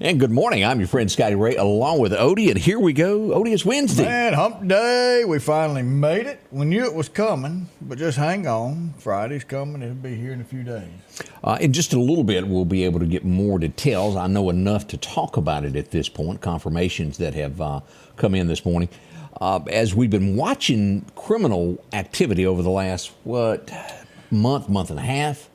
And good morning. I'm your friend Scotty Ray, along with Odie, and here we go. Odie, it's Wednesday. Man, hump day. We finally made it. We knew it was coming, but just hang on. Friday's coming. It'll be here in a few days. In just a little bit, we'll be able to get more details. I know enough to talk about it at this point, confirmations that have come in this morning. As we've been watching criminal activity over the last, month and a half?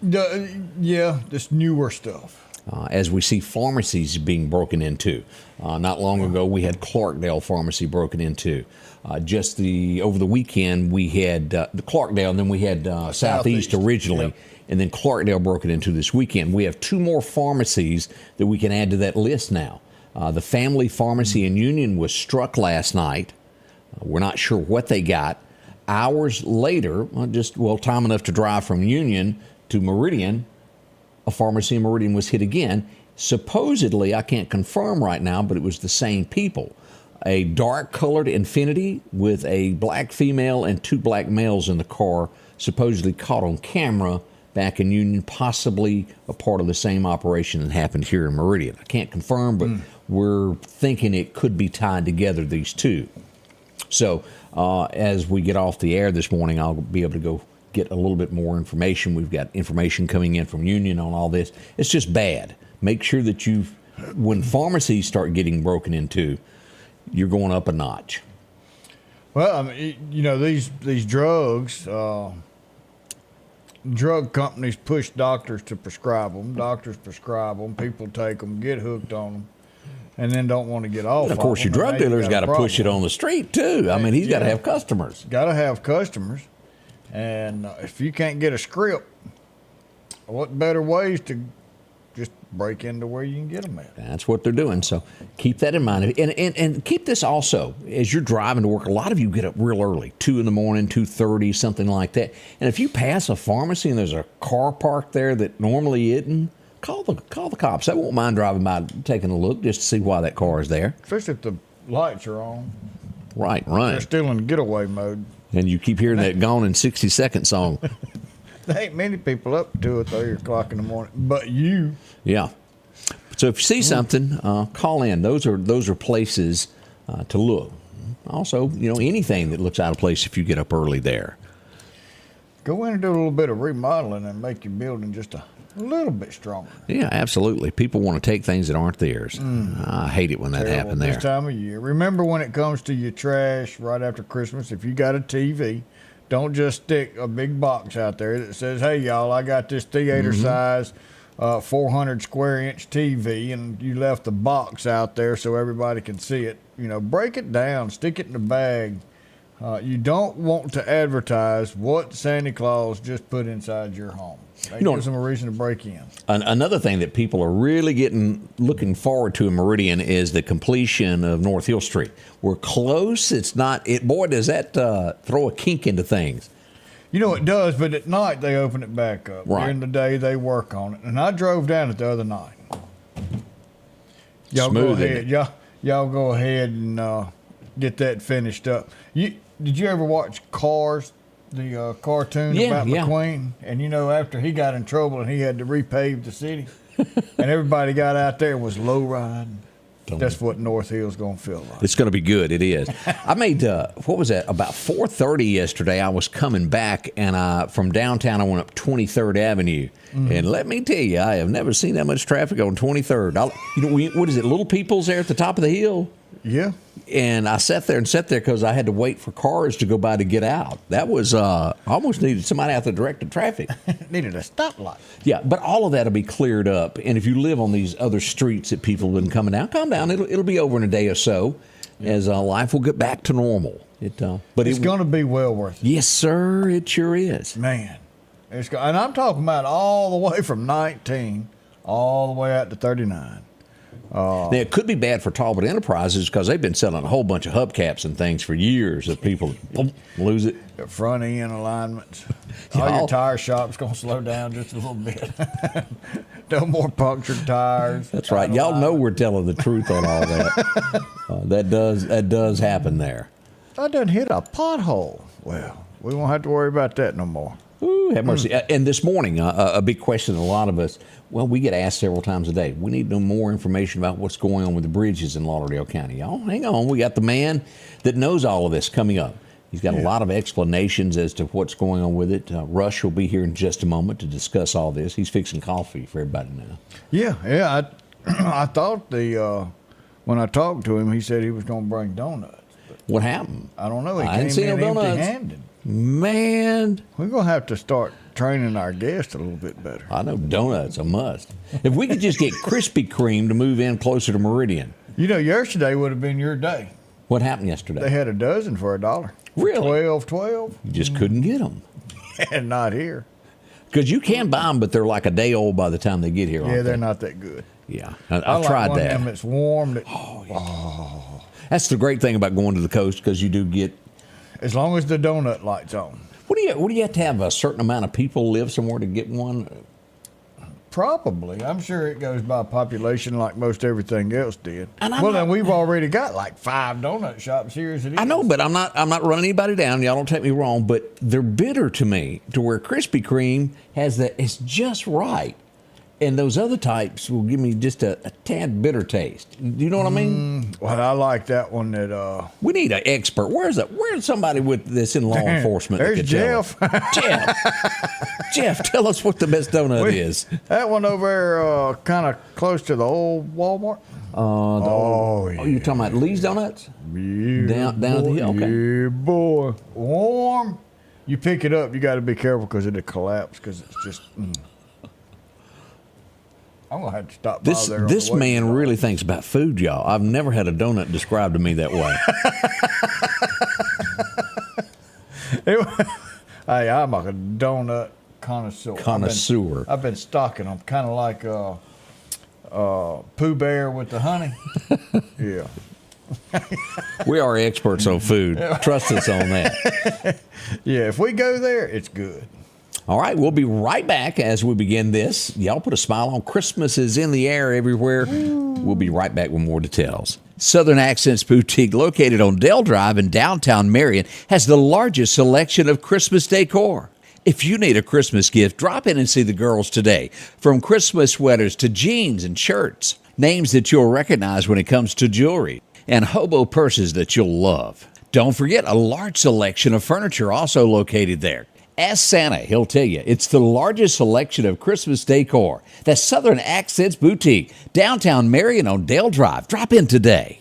Yeah, this newer stuff. As we see pharmacies being broken into. Not long ago, we had Clarkedale Pharmacy broken into. Over the weekend, we had the Clarkedale, and then we had Southeast originally, yep. And then Clarkedale broken into this weekend. We have two more pharmacies that we can add to that list now. The Family Pharmacy in Union was struck last night. We're not sure what they got. Hours later, time enough to drive from Union to Meridian, a pharmacy in Meridian was hit again. Supposedly, I can't confirm right now, but it was the same people. A dark-colored Infiniti with a black female and two black males in the car, supposedly caught on camera back in Union, possibly a part of the same operation that happened here in Meridian. I can't confirm, but we're thinking it could be tied together, these two. So as we get off the air this morning, I'll be able to go get a little bit more information. We've got information coming in from Union on all this. It's just bad. Make sure that when pharmacies start getting broken into, you're going up a notch. Well, I mean, these drugs, drug companies push doctors to prescribe them. Doctors prescribe them. People take them, get hooked on them, and then don't want to get off. And of course, your drug dealer's got to push it on the street too. I mean, he's got to have customers. Got to have customers. And if you can't get a script, what better ways to just break into where you can get them at? That's what they're doing. So keep that in mind. And keep this also, as you're driving to work, a lot of you get up real early, 2 in the morning, 2:30, something like that. And if you pass a pharmacy and there's a car parked there that normally isn't, call the cops. They won't mind driving by, taking a look just to see why that car is there. Especially if the lights are on. Right. They're still in getaway mode. And you keep hearing that Gone in 60 Seconds song. There ain't many people up 2 or 3 o'clock in the morning, but you. Yeah. So if you see something, call in. Those are places to look. Also, anything that looks out of place if you get up early there. Go in and do a little bit of remodeling and make your building just a little bit stronger. Yeah, absolutely. People want to take things that aren't theirs. I hate it when that happens there. This time of year. Remember, when it comes to your trash right after Christmas, if you got a TV, don't just stick a big box out there that says, "Hey, y'all, I got this theater size 400 square inch TV," and you left the box out there so everybody can see it. Break it down, stick it in a bag. You don't want to advertise what Santa Claus just put inside your home. That gives them a reason to break in. Another thing that people are really looking forward to in Meridian is the completion of North Hill Street. We're close. Boy, does that throw a kink into things. It does, but at night they open it back up. Right. During the day they work on it. And I drove down it the other night. Y'all Smooth, go ahead. Y'all go ahead and get that finished up. Did you ever watch Cars, the cartoon about McQueen? And after he got in trouble and he had to repave the city, and everybody got out there and was low riding. That's what North Hill's going to feel like. It's going to be good. It is. I made, what was that, about 4:30 yesterday. I was coming back, and from downtown, I went up 23rd Avenue. And let me tell you, I have never seen that much traffic on 23rd. What is it, Little People's there at the top of the hill? Yeah. And I sat there because I had to wait for cars to go by to get out. That was, I almost needed somebody out there directing traffic. Needed a stoplight. Yeah, but all of that will be cleared up. And if you live on these other streets that people have been coming down, calm down. It'll be over in a day or so as life will get back to normal. But it's going to be well worth it. Yes, sir. It sure is. Man. And I'm talking about all the way from 19 all the way out to 39. Now, it could be bad for Talbot Enterprises because they've been selling a whole bunch of hubcaps and things for years that people lose it. The front end alignments. All your tire shop's going to slow down just a little bit. No more punctured tires. That's right. Y'all know we're telling the truth on all that. That does happen there. I done hit a pothole. Well, we won't have to worry about that no more. Ooh, have mercy. And this morning, a big question a lot of us, well, we get asked several times a day. We need to know more information about what's going on with the bridges in Lauderdale County. Y'all, hang on. We got the man that knows all of this coming up. He's got a lot of explanations as to what's going on with it. Rush will be here in just a moment to discuss all this. He's fixing coffee for everybody now. Yeah. I thought when I talked to him, he said he was going to bring donuts. What happened? I don't know. He I didn't came see in no donuts. empty-handed. Man. We're going to have to start training our guests a little bit better. I know donuts, a must. If we could just get Krispy Kreme to move in closer to Meridian. You know, yesterday would have been your day. What happened yesterday? They had a dozen for $1. Really? 12. You just couldn't get them. And not here. Because you can buy them, but they're like a day old by the time they get here. Yeah, they're not that good. Yeah, I I've like tried one that. Of them that's warm. That's the great thing about going to the coast because you do get. As long as the donut light's on. What do you have to have a certain amount of people live somewhere to get one? Probably. I'm sure it goes by population like most everything else did. Well, then we've already got like 5 donut shops here as it is. I know, but I'm not running anybody down. Y'all don't take me wrong, but they're bitter to me to where Krispy Kreme has that. It's just right. And those other types will give me just a tad bitter taste. Do you know what I mean? Well, I like that one that... We need an expert. Where's somebody with this in law enforcement? There's that can Jeff. Tell us? Jeff, tell us what the best donut is. That one over there kind of close to the old Walmart. Yeah. You're talking about Lee's Donuts? Yeah, Down at the hill? Okay. Yeah, boy. Warm. You pick it up, you got to be careful because it'll collapse because it's just... I'm going to have to stop by there. This man really thinks about food, y'all. I've never had a donut described to me that way. Hey, I'm a donut connoisseur. I've been stocking them, kind of like Pooh Bear with the honey. Yeah. We are experts on food. Trust us on that. Yeah, if we go there, it's good. All right, we'll be right back as we begin this. Y'all put a smile on. Christmas is in the air everywhere. We'll be right back with more details. Southern Accents Boutique, located on Dell Drive in downtown Marion, has the largest selection of Christmas decor. If you need a Christmas gift, drop in and see the girls today. From Christmas sweaters to jeans and shirts, names that you'll recognize when it comes to jewelry, and hobo purses that you'll love. Don't forget a large selection of furniture also located there. Ask Santa, he'll tell you. It's the largest selection of Christmas decor. That's Southern Accents Boutique, downtown Marion on Dale Drive. Drop in today.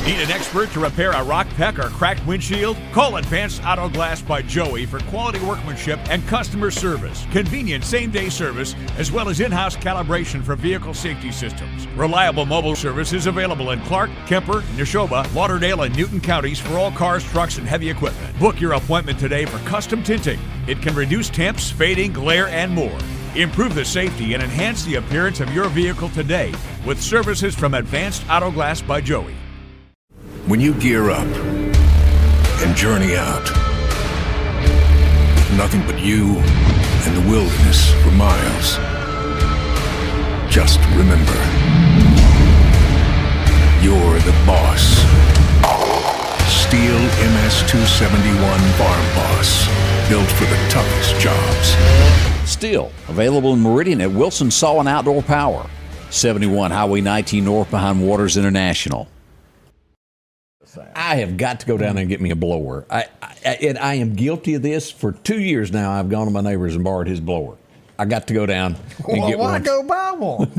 Need an expert to repair a rock peck or cracked windshield? Call Advanced Auto Glass by Joey for quality workmanship and customer service. Convenient same-day service, as well as in-house calibration for vehicle safety systems. Reliable mobile service is available in Clarke, Kemper, Neshoba, Lauderdale, and Newton counties for all cars, trucks, and heavy equipment. Book your appointment today for custom tinting. It can reduce temps, fading, glare, and more. Improve the safety and enhance the appearance of your vehicle today with services from Advanced Auto Glass by Joey. When you gear up and journey out, with nothing but you and the wilderness for miles, just remember, you're the boss. Steel MS-271 Farm Boss, built for the toughest jobs. Still available in Meridian at Wilson Saw and Outdoor Power, 71 Highway 19 North behind Waters International. I have got to go down there and get me a blower. I am guilty of this. For 2 years now, I've gone to my neighbor's and borrowed his blower. I got to go down and get why one. go buy one?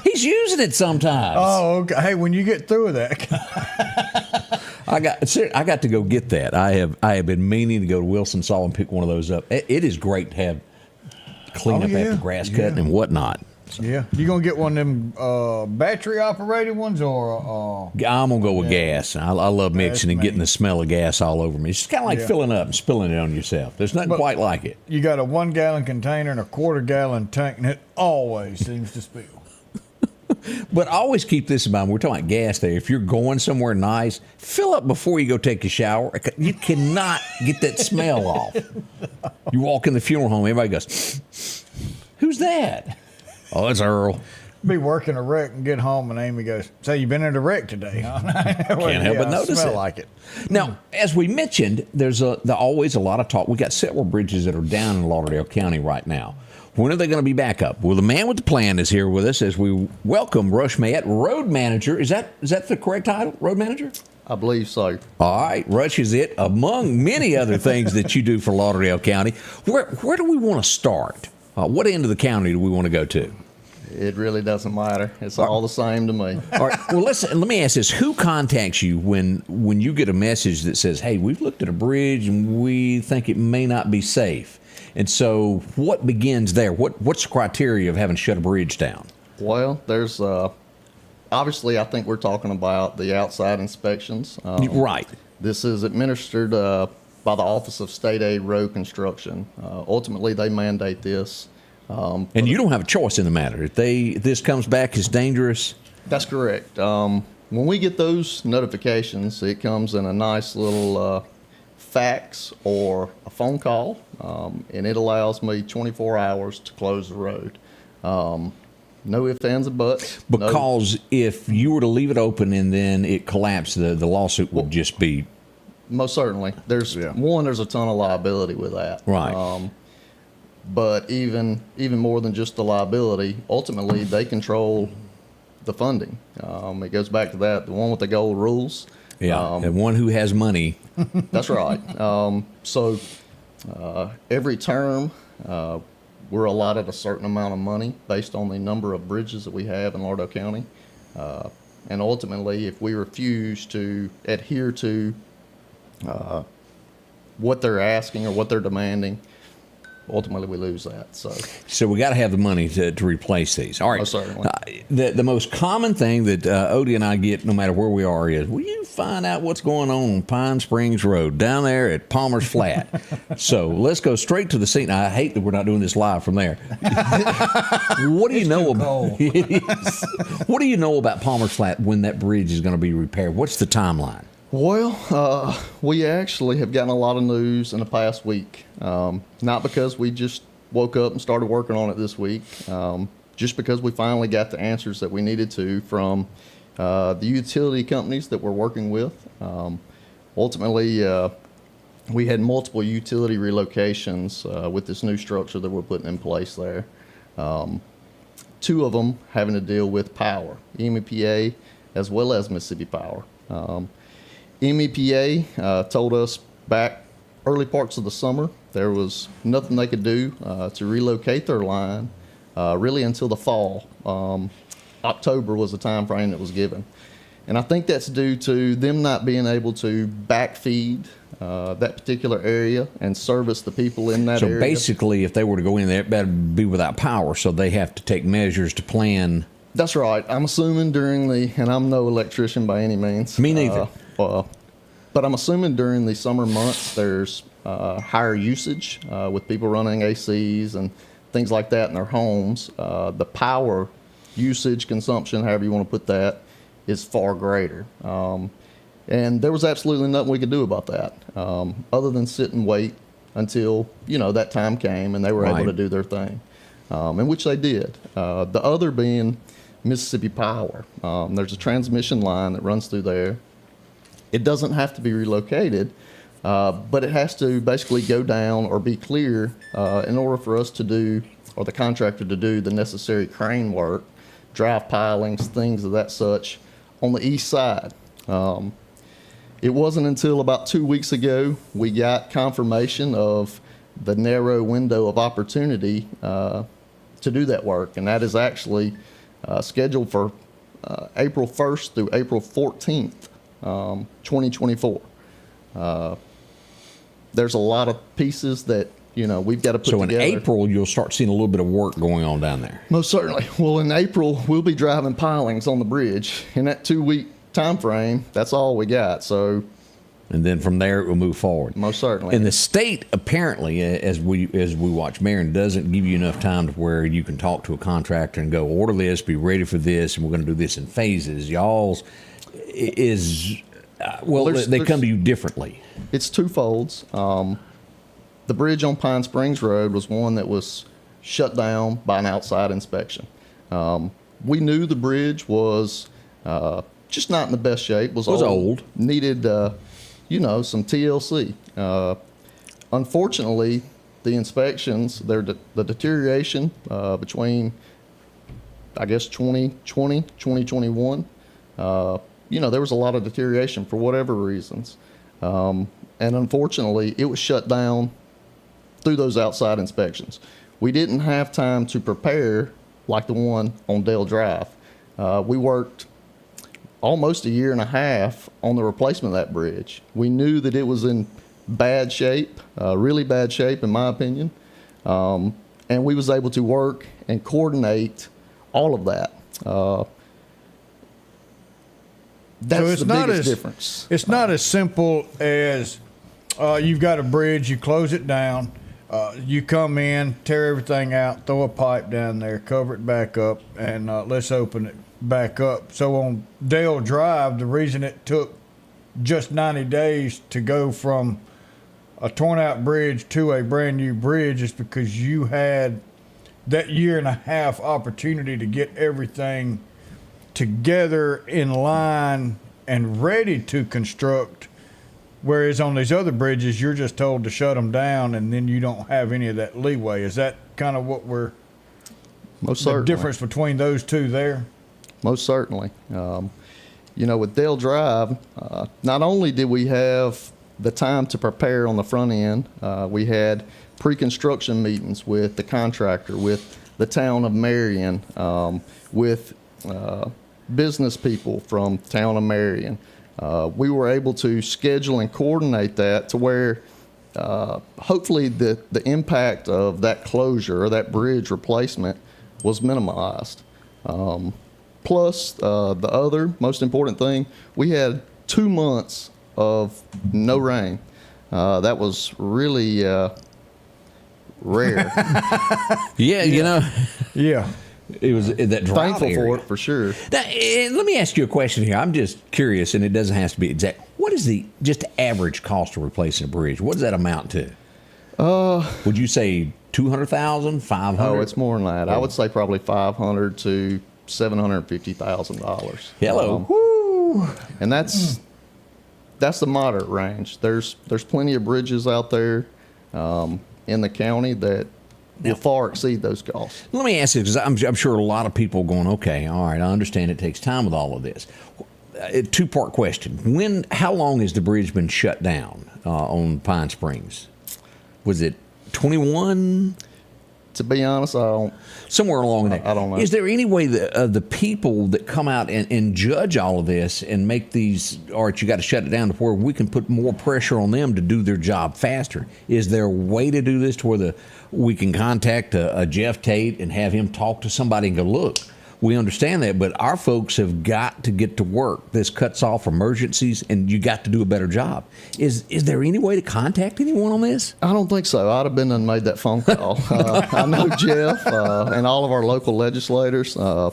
He's using it sometimes. Oh, okay. Hey, when you get through with that. I got to go get that. I have been meaning to go to Wilson Saw and pick one of those up. It is great to have clean up after grass cutting and whatnot. So. Yeah. You going to get one of them battery operated ones or? I'm going to go with gas. I love mixing and getting the smell of gas all over me. It's just kind of like filling up and spilling it on yourself. There's nothing quite like it. You got a 1 gallon container and a 1/4 gallon tank, and it always seems to spill. But always keep this in mind. We're talking about gas there. If you're going somewhere nice, fill up before you go take a shower. You cannot get that smell off. You walk in the funeral home, everybody goes, "Who's that?" "Oh, it's Earl." Be working a wreck and get home, and Amy goes, "So you been at a wreck today?" Can't help but notice smell it. like it. Now, as we mentioned, there's always a lot of talk. We got several bridges that are down in Lauderdale County right now. When are they going to be back up? Well, the man with the plan is here with us as we welcome Rush Mayatt, Road Manager. Is that the correct title, Road Manager? I believe so. All right, Rush is it, among many other things that you do for Lauderdale County. Where do we want to start? What end of the county do we want to go to? It really doesn't matter. It's all the same to me. All right. Well, let me ask this: who contacts you when you get a message that says, "Hey, we've looked at a bridge and we think it may not be safe"? And so, what begins there? What's the criteria of having to shut a bridge down? Well, there's obviously, I think we're talking about the outside inspections. Right. This is administered by the Office of State Aid Road Construction. Ultimately, they mandate this. And you don't have a choice in the matter. If this comes back as dangerous. That's correct. When we get those notifications, it comes in a nice little fax or a phone call, and it allows me 24 hours to close the road. No ifs, ands, and buts. Because if you were to leave it open and then it collapsed, the lawsuit would just be. Most certainly. There's a ton of liability with that. Right. But even more than just the liability, ultimately they control the funding. It goes back to that, the one with the gold rules. Yeah, and one who has money. That's right. So every term, we're allotted a certain amount of money based on the number of bridges that we have in Lauderdale County. And ultimately, if we refuse to adhere to what they're asking or what they're demanding, ultimately we lose that. So we got to have the money to replace these. All right. Most certainly. The most common thing that Odie and I get, no matter where we are, is, will you find out what's going on Pine Springs Road down there at Palmer's Flat? So let's go straight to the scene. I hate that we're not doing this live from there. What do you know about it? Is. What do you know about Palmer's Flat when that bridge is going to be repaired? What's the timeline? Well, we actually have gotten a lot of news in the past week. Not because we just woke up and started working on it this week, just because we finally got the answers that we needed to from the utility companies that we're working with. Ultimately, we had multiple utility relocations with this new structure that we're putting in place there. 2 of them having to deal with power, MEPA as well as Mississippi Power. MEPA told us back early parts of the summer there was nothing they could do to relocate their line really until the fall. October was the time frame that was given. And I think that's due to them not being able to backfeed that particular area and service the people in that area. So basically, if they were to go in there, it better be without power, so they have to take measures to plan. That's right. I'm assuming and I'm no electrician by any means. Me neither. But I'm assuming during the summer months there's higher usage with people running ACs and things like that in their homes. The power usage, consumption, however you want to put that, is far greater. And there was absolutely nothing we could do about that other than sit and wait until, that time came and they were able to do their thing, in which they did. The other being Mississippi Power. There's a transmission line that runs through there. It doesn't have to be relocated, but it has to basically go down or be clear in order for us to do, or the contractor to do, the necessary crane work, drive pilings, things of that such, on the east side. It wasn't until about 2 weeks ago we got confirmation of the narrow window of opportunity to do that work, and that is actually scheduled for April 1st through April 14th. 2024. There's a lot of pieces that we've got to put So together. in April, you'll start seeing a little bit of work going on down there. Most certainly. Well, in April, we'll be driving pilings on the bridge. In that 2-week time frame, that's all we got. So, And then from there, it will move forward. most certainly. And the state, apparently, as we watch, Marion, doesn't give you enough time to where you can talk to a contractor and go, order this, be ready for this, and we're going to do this in phases. Y'all's is, they come to you differently. It's twofolds. The bridge on Pine Springs Road was one that was shut down by an outside inspection. We knew the bridge was just not in the best shape. Was old. Needed, some TLC. Unfortunately, the inspections, the deterioration between, I guess, 2020, 2021, there was a lot of deterioration for whatever reasons. And unfortunately, it was shut down through those outside inspections. We didn't have time to prepare like the one on Dale Drive. We worked almost a year and a half on the replacement of that bridge. We knew that it was in bad shape, really bad shape in my opinion, and we was able to work and coordinate all of that. That's the biggest difference. It's not as simple as you've got a bridge, you close it down, you come in, tear everything out, throw a pipe down there, cover it back up, and let's open it back up. So on Dale Drive, the reason it took just 90 days to go from a torn out bridge to a brand new bridge is because you had that year and a half opportunity to get everything together in line and ready to construct. Whereas on these other bridges, you're just told to shut them down, and then you don't have any of that leeway. Is that kind of what we're Most the certainly. difference between those two there? Most certainly. With Dale Drive, not only did we have the time to prepare on the front end, we had pre-construction meetings with the contractor, with the town of Marion, with business people from town of Marion. We were able to schedule and coordinate that to where hopefully the impact of that closure or that bridge replacement was minimized. Plus, the other most important thing, we had 2 months of no rain. That was really rare. Yeah, Yeah. it was that drought Thankful area. for it, for sure. Now, let me ask you a question here. I'm just curious, and it doesn't have to be exact. What is the just average cost of replacing a bridge? What does that amount to? Would you say 200,000, 500? Oh, it's more than that. I would say probably $500,000 to $750,000. Hello. And that's the moderate range. There's plenty of bridges out there in the county that will far exceed those costs. Let me ask you, because I'm sure a lot of people are going, okay, all right, I understand it takes time with all of this. A two-part question. How long has the bridge been shut down on Pine Springs? Was it 21? To be honest, I don't. Somewhere along there. I don't know. Is there any way that the people that come out and judge all of this and make these, all right, you got to shut it down to where we can put more pressure on them to do their job faster? Is there a way to do this to where we can contact a Jeff Tate and have him talk to somebody and go, look, we understand that, but our folks have got to get to work. This cuts off emergencies, and you got to do a better job. Is there any way to contact anyone on this? I don't think so. I'd have been and made that phone call. I know Jeff and all of our local legislators. That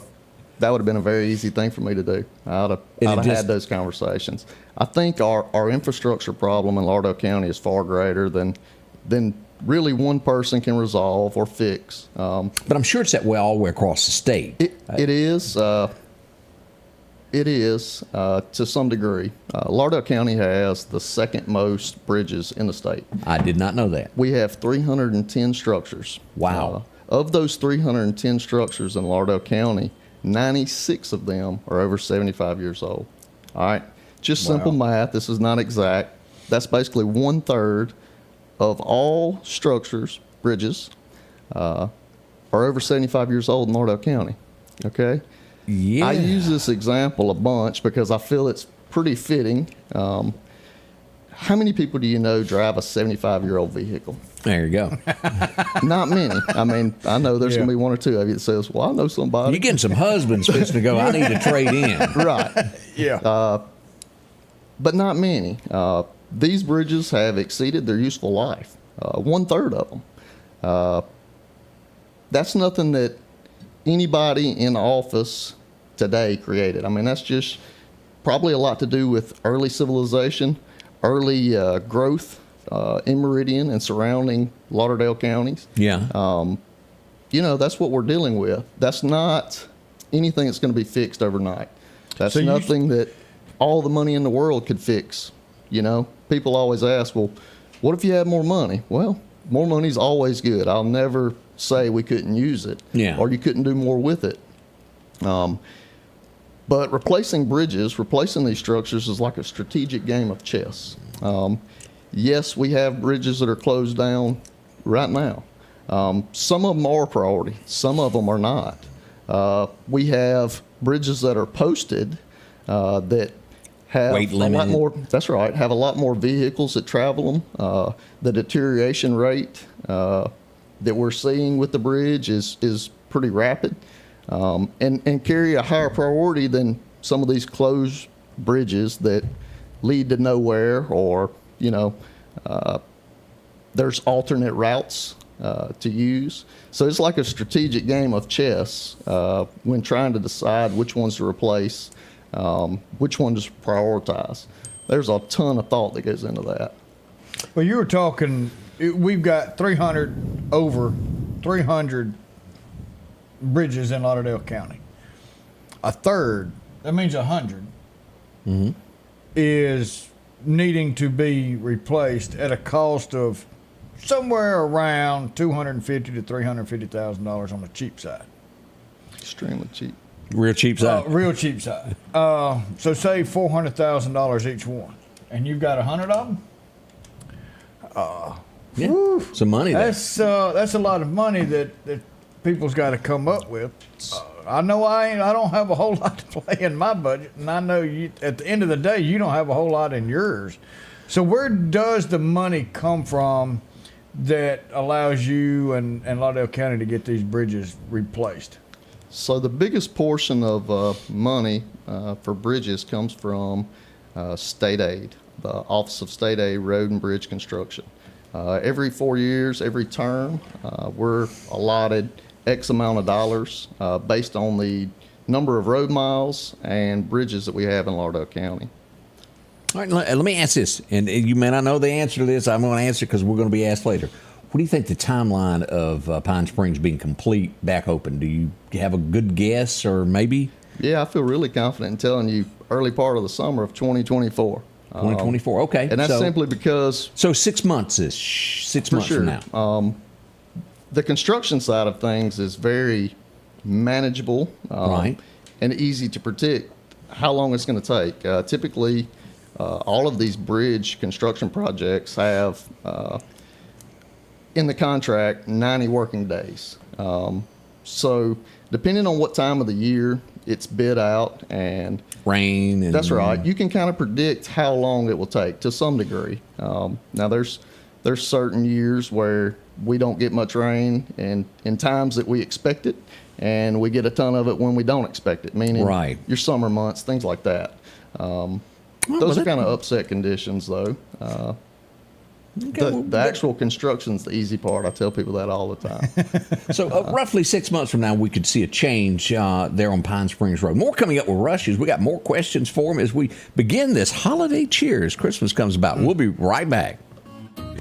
would have been a very easy thing for me to do. I'd have had those conversations. I think our infrastructure problem in Lauderdale County is far greater than really one person can resolve or fix. But I'm sure it's that way all the way across the state. It is. It is to some degree. Lauderdale County has the second most bridges in the state. I did not know that. We have 310 structures. Wow. Of those 310 structures in Lauderdale County, 96 of them are over 75 years old. All right. Just simple math. This is not exact. That's basically 1/3 of all structures, bridges, are over 75 years old in Lauderdale County. Okay? Yeah. I use this example a bunch because I feel it's pretty fitting. how many people do you know drive a 75-year-old vehicle? There you go. Not many. I mean, I know there's Yeah. going to be one or two of you that says, well, I know somebody. You're getting some husbands fixing to go, I need to trade in. Right. Yeah. But not many. These bridges have exceeded their useful life, 1/3 of them. That's nothing that anybody in office today created. I mean, that's just probably a lot to do with early civilization, early growth in Meridian and surrounding Lauderdale counties. Yeah. That's what we're dealing with. That's not anything that's going to be fixed overnight. That's So you- nothing that all the money in the world could fix. People always ask, well, what if you had more money? Well, more money's always good. I'll never say we couldn't use it, Yeah. or you couldn't do more with it. But replacing bridges, replacing these structures is like a strategic game of chess. Yes, we have bridges that are closed down right now. Some of them are a priority. Some of them are not. We have bridges that are posted that have Weight a lot limited. more. That's right. Have a lot more vehicles that travel them. The deterioration rate that we're seeing with the bridge is pretty rapid, and carry a higher priority than some of these closed bridges that lead to nowhere, or there's alternate routes to use. So it's like a strategic game of chess when trying to decide which ones to replace, which ones to prioritize. There's a ton of thought that goes into that. Well, you were talking, we've got over 300 bridges in Lauderdale County. A third, that means 100, is needing to be replaced at a cost of somewhere around $250,000 to $350,000 on the cheap side. Extremely cheap. Real cheap side. Real cheap side. So say $400,000 each one, and you've got 100 of them. Yeah. Some money there. That's a lot of money that people's got to come up with. I know I don't have a whole lot to play in my budget, and I know you. At the end of the day, you don't have a whole lot in yours. So where does the money come from that allows you and Lauderdale County to get these bridges replaced? So the biggest portion of money for bridges comes from state aid, the Office of State Aid Road and Bridge Construction. Every 4 years, every term, we're allotted X amount of dollars based on the number of road miles and bridges that we have in Lauderdale County. All right, let me ask this, and you may not know the answer to this. I'm going to answer because we're going to be asked later. What do you think the timeline of Pine Springs being complete, back open? Do you have a good guess, or maybe? Yeah, I feel really confident in telling you early part of the summer of 2024. 2024, okay. And that's so, simply because... So 6 months-ish, 6 months sure. from now. The construction side of things is very manageable, Right. and easy to predict how long it's going to take. Typically, all of these bridge construction projects have, in the contract, 90 working days. So depending on what time of the year it's bid out, and Rain. And, that's right, you can kind of predict how long it will take to some degree. Now there's certain years where we don't get much rain, and in times that we expect it, and we get a ton of it when we don't expect it, meaning Right. your summer months, things like that. Those are kind of upset conditions, though. The actual construction's the easy part. I tell people that all the time. So roughly 6 months from now, we could see a change there on Pine Springs Road. More coming up with Rushes. We got more questions for him as we begin this holiday cheers. Christmas comes about. We'll be right back.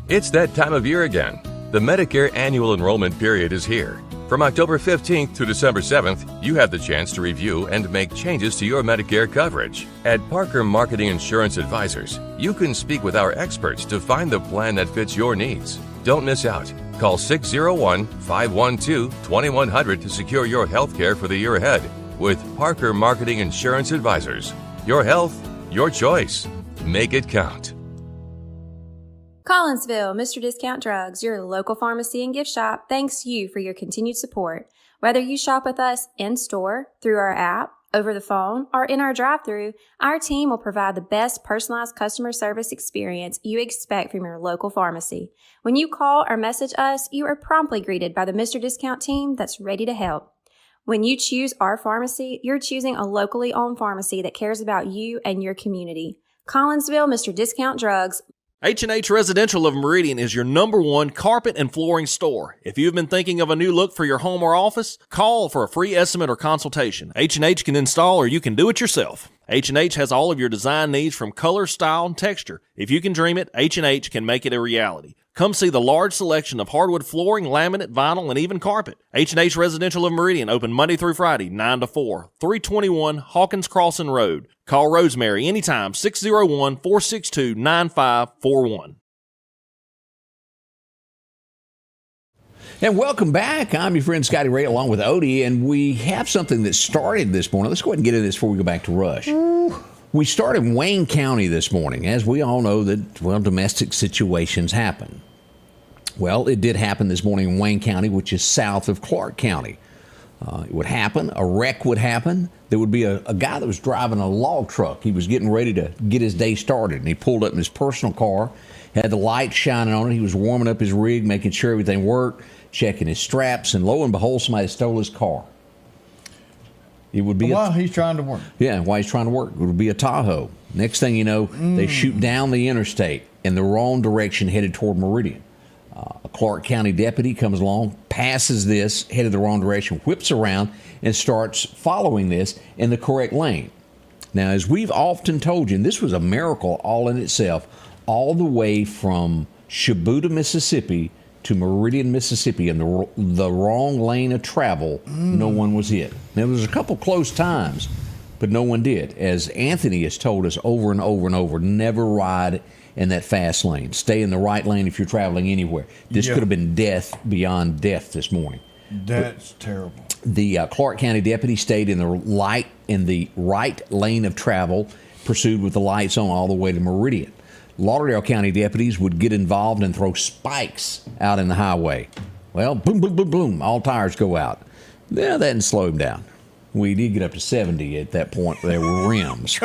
It's that time of year again. The Medicare annual enrollment period is here. From October 15th to December 7th, you have the chance to review and make changes to your Medicare coverage. At Parker Marketing Insurance Advisors, you can speak with our experts to find the plan that fits your needs. Don't miss out. Call 601-512-2100 to secure your health care for the year ahead with Parker Marketing Insurance Advisors. Your health, your choice. Make it count. Collinsville, Mr. Discount Drugs, your local pharmacy and gift shop, thanks you for your continued support. Whether you shop with us in-store, through our app, Over the phone or in our drive-thru, our team will provide the best personalized customer service experience you expect from your local pharmacy. When you call or message us, you are promptly greeted by the Mr. Discount team that's ready to help. When you choose our pharmacy, you're choosing a locally owned pharmacy that cares about you and your community. Collinsville, Mr. Discount Drugs. H&H Residential of Meridian is your #1 carpet and flooring store. If you've been thinking of a new look for your home or office, call for a free estimate or consultation. H&H can install or you can do it yourself. H&H has all of your design needs from color, style, and texture. If you can dream it, H&H can make it a reality. Come see the large selection of hardwood flooring, laminate, vinyl, and even carpet. H&H Residential of Meridian, open Monday through Friday, 9 to 4, 321 Hawkins Crossing Road. Call Rosemary anytime, 601-462-9541. And welcome back. I'm your friend Scotty Ray along with Odie, and we have something that started this morning. Let's go ahead and get into this before we go back to Rush. We started in Wayne County this morning. As we all know that, well, domestic situations happen. Well, it did happen this morning in Wayne County, which is south of Clarke County. It would happen. A wreck would happen. There would be a guy that was driving a log truck. He was getting ready to get his day started, and he pulled up in his personal car, had the light shining on it. He was warming up his rig, making sure everything worked, checking his straps, and lo and behold, somebody stole his car. It would be while he's trying to work. Yeah, while he's trying to work. It would be a Tahoe. Next thing you know, they shoot down the interstate in the wrong direction, headed toward Meridian. A Clarke County deputy comes along, passes this, headed the wrong direction, whips around, and starts following this in the correct lane. Now, as we've often told you, and this was a miracle all in itself, all the way from Shibuda, Mississippi to Meridian, Mississippi, in the wrong lane of travel, no one was hit. Now, there was a couple close times, but no one did. As Anthony has told us over and over and over, never ride in that fast lane. Stay in the right lane if you're traveling anywhere. This could have been death beyond death this morning. That's terrible. The Clarke County deputy stayed in the right lane of travel, pursued with the lights on all the way to Meridian. Lauderdale County deputies would get involved and throw spikes out in the highway. Well, boom, boom, boom, boom, all tires go out. Yeah, that didn't slow him down. We did get up to 70 at that point. There were rims.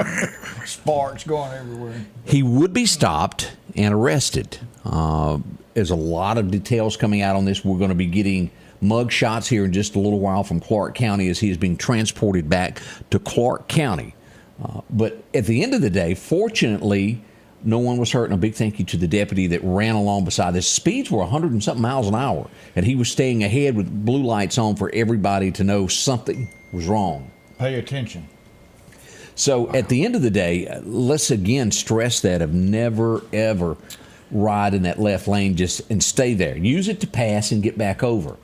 Sparks going everywhere. He would be stopped and arrested. There's a lot of details coming out on this. We're going to be getting mug shots here in just a little while from Clarke County as he is being transported back to Clarke County. But at the end of the day, fortunately, no one was hurt, and a big thank you to the deputy that ran along beside this. Speeds were 100 and something miles an hour, and he was staying ahead with blue lights on for everybody to know something was wrong. Pay attention. So at the end of the day, let's again stress that of never, ever ride in that left lane and stay there. Use it to pass and get back over.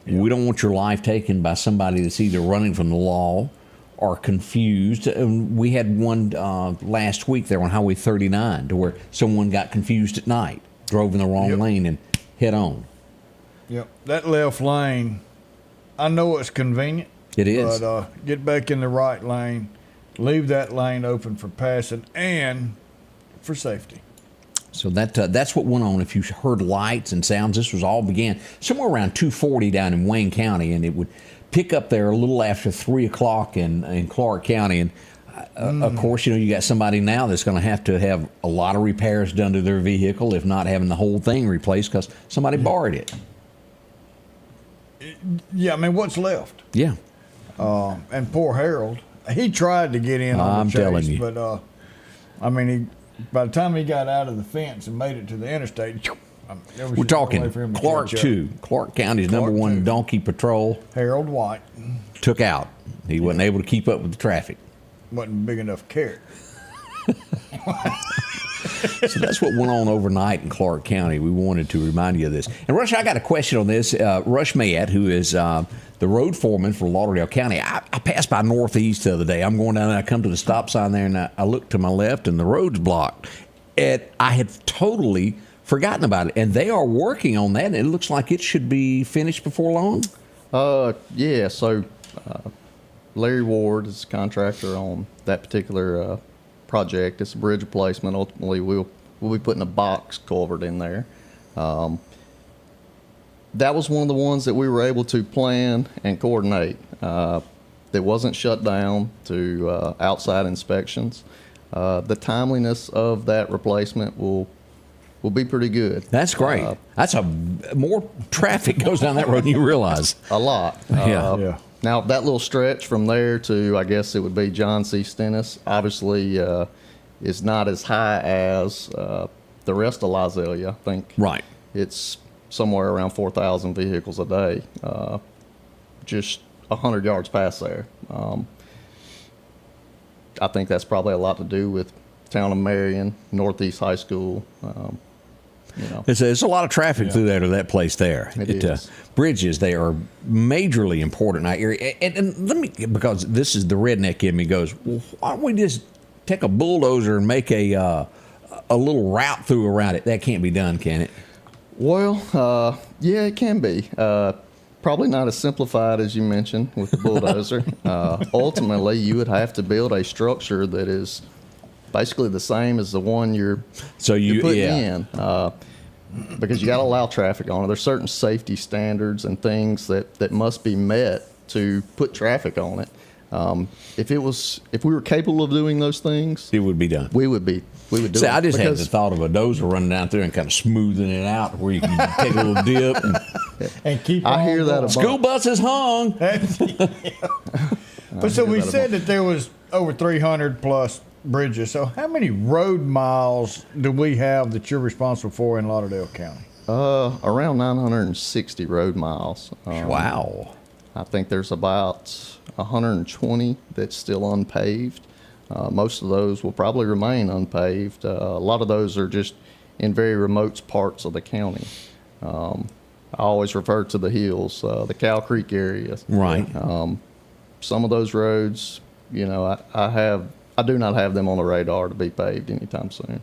Yeah. We don't want your life taken by somebody that's either running from the law or confused. We had one last week there on Highway 39 to where someone got confused at night, drove in the wrong lane and head on. Yep, that left lane, I know it's convenient. It is. But get back in the right lane, leave that lane open for passing and for safety. So that's what went on. If you heard lights and sounds, this was all began somewhere around 240 down in Wayne County, and it would pick up there a little after 3 o'clock in Clarke County. And of course, you got somebody now that's going to have a lot of repairs done to their vehicle, if not having the whole thing replaced because somebody borrowed it. Yeah, I mean, what's left? Yeah. And poor Harold, he tried to get in on the chase, telling you. But I mean, by the time he got out of the fence and made it to the interstate, we're talking Clarke 2, Clarke County's #1 donkey patrol. Harold White took out. He wasn't able to keep up with the traffic. Wasn't big enough carrot. So that's what went on overnight in Clarke County. We wanted to remind you of this. And Rush, I got a question on this. Rush Mayatt, who is the road foreman for Lauderdale County. I passed by Northeast the other day. I'm going down there. I come to the stop sign there, and I look to my left, and the road's blocked. And I had totally forgotten about it. And they are working on that, and it looks like it should be finished before long. Yeah, so Larry Ward is a contractor on that particular project. It's a bridge replacement. Ultimately, we'll be putting a box culvert in there. That was one of the ones that we were able to plan and coordinate. that wasn't shut down to outside inspections. The timeliness of that replacement will be pretty good. That's great. That's more traffic goes down that road than you realize. A lot. Yeah. Now, that little stretch from there to, I guess it would be John C. Stennis, obviously is not as high as the rest of Lizelia. I think Right. it's somewhere around 4,000 vehicles a day, just 100 yards past there. I think that's probably a lot to do with town of Marion, Northeast High School. It's a lot of traffic through there to that place there. It is. Bridges, they are majorly important in our area. And let me, because this is the redneck in me goes, well, why don't we just take a bulldozer and make a little route through around it? That can't be done, can it? Well, yeah, it can be. Probably not as simplified as you mentioned with the bulldozer. Ultimately, you would have to build a structure that is basically the same as the one you're putting in, because you got to allow traffic on it. There's certain safety standards and things that must be met to put traffic on it. If we were capable of doing those things, It would be done. we would do See, it. I just had Because- the thought of a dozer running down through and kind of smoothing it out where you can take a little dip. And And keep I on hear that going. a bunch. school buses hung. But so we that said that there was over 300 plus bridges. So how many road miles do we have that you're responsible for in Lauderdale County? Around 960 road miles. Wow. I think there's about 120 that's still unpaved. Most of those will probably remain unpaved. A lot of those are just in very remote parts of the county. I always refer to the hills, the Cow Creek area. Right. Some of those roads, I do not have them on the radar to be paved anytime soon.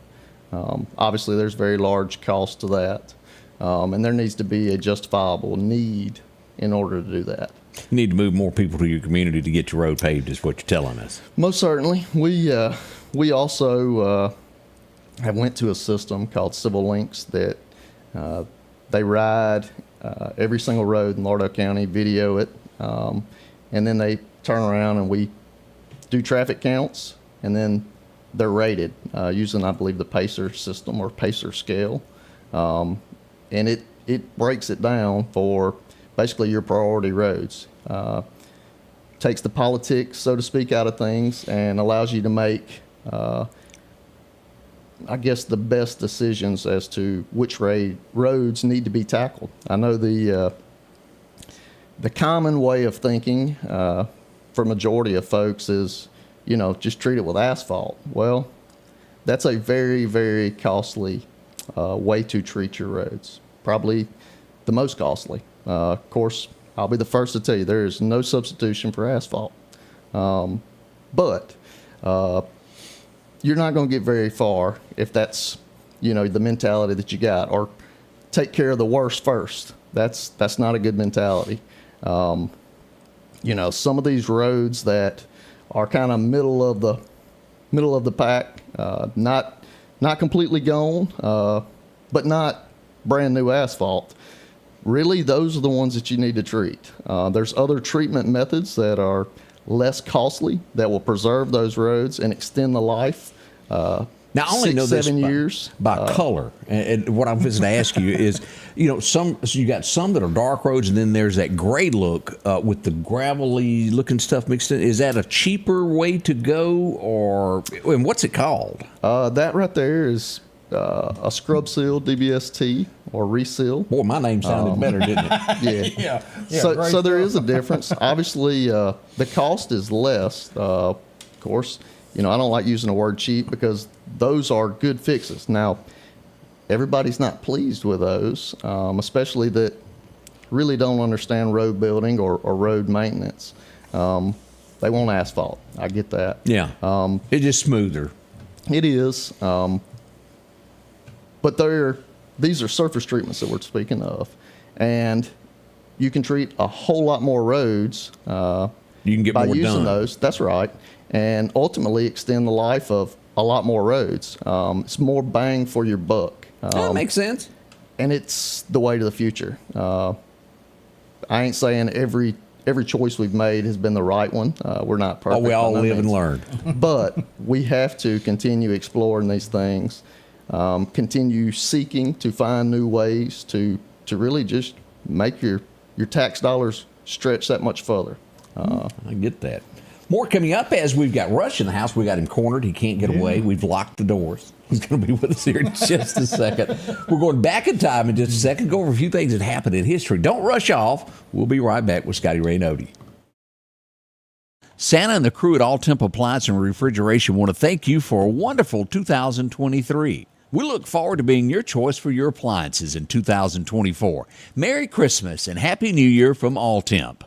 Obviously, there's very large cost to that, and there needs to be a justifiable need in order to do that. You need to move more people to your community to get your road paved, is what you're telling us. Most certainly. We also have went to a system called Civil Links that they ride every single road in Lauderdale County, video it, and then they turn around and we do traffic counts, and then they're rated using, I believe, the PACER system or PACER scale, and it breaks it down for basically your priority roads. Takes the politics, so to speak, out of things and allows you to make, I guess, the best decisions as to which roads need to be tackled. I know the common way of thinking for majority of folks is, just treat it with asphalt. Well, that's a very, very costly way to treat your roads. Probably the most costly. Of course, I'll be the first to tell you there is no substitution for asphalt. But you're not going to get very far if that's, the mentality that you got, or take care of the worst first. That's not a good mentality. Some of these roads that are kind of middle of the pack, not completely gone, but not brand new asphalt. Really, those are the ones that you need to treat. There's other treatment methods that are less costly that will preserve those roads and extend the life. Now, I only know 7 this years by color. And what I'm going to ask you is, so you got some that are dark roads, and then there's that gray look with the gravelly looking stuff mixed in. Is that a cheaper way to go, and what's it called? That right there is a scrub seal, DBST, or reseal. Boy, my name sounded better, didn't it? Yeah. Yeah, So great there stuff. is a difference. Obviously, the cost is less. Of course, I don't like using the word cheap because those are good fixes. Now, everybody's not pleased with those, especially that really don't understand road building or road maintenance. They want asphalt. I get that. Yeah. It's just smoother. It is. But these are surface treatments that we're speaking of. And you can treat a whole lot more roads You can get by more using done. those. That's right. And ultimately extend the life of a lot more roads. It's more bang for your buck. That makes sense. And it's the way to the future. I ain't saying every every choice we've made has been the right one. We're not perfect. We all by no live and means. learn. But we have to continue exploring these things, continue seeking to find new ways to really just make your tax dollars stretch that much further. I get that. More coming up as we've got Rush in the house. We got him cornered. He can't get away. We've locked the doors. He's going to be with us here in just a second. We're going back in time in just a second, go over a few things that happened in history. Don't rush off. We'll be right back with Scotty Ray and Odie. Santa and the crew at All Temp Appliance and Refrigeration want to thank you for a wonderful 2023. We look forward to being your choice for your appliances in 2024. Merry Christmas and Happy New Year from All Temp.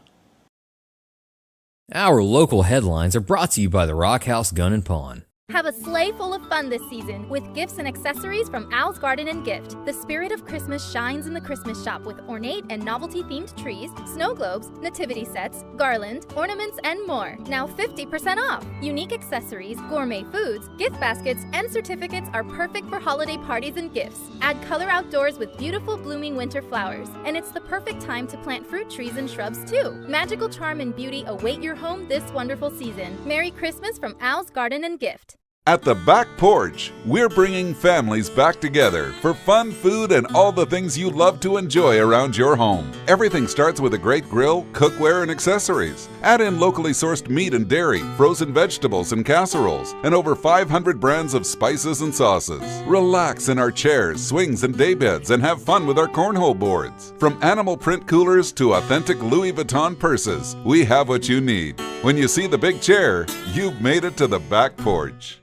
Our local headlines are brought to you by the Rock House Gun and Pawn. Have a sleigh full of fun this season with gifts and accessories from Al's Garden and Gift. The spirit of Christmas shines in the Christmas shop with ornate and novelty-themed trees, snow globes, nativity sets, garland, ornaments, and more. Now 50% off. Unique accessories, gourmet foods, gift baskets, and certificates are perfect for holiday parties and gifts. Add color outdoors with beautiful blooming winter flowers. And it's the perfect time to plant fruit trees and shrubs too. Magical charm and beauty await your home this wonderful season. Merry Christmas from Al's Garden and Gift. At the Back Porch, we're bringing families back together for fun, food, and all the things you love to enjoy around your home. Everything starts with a great grill, cookware, and accessories. Add in locally sourced meat and dairy, frozen vegetables and casseroles, and over 500 brands of spices and sauces. Relax in our chairs, swings, and daybeds and have fun with our cornhole boards. From animal print coolers to authentic Louis Vuitton purses, we have what you need. When you see the big chair, you've made it to the Back Porch.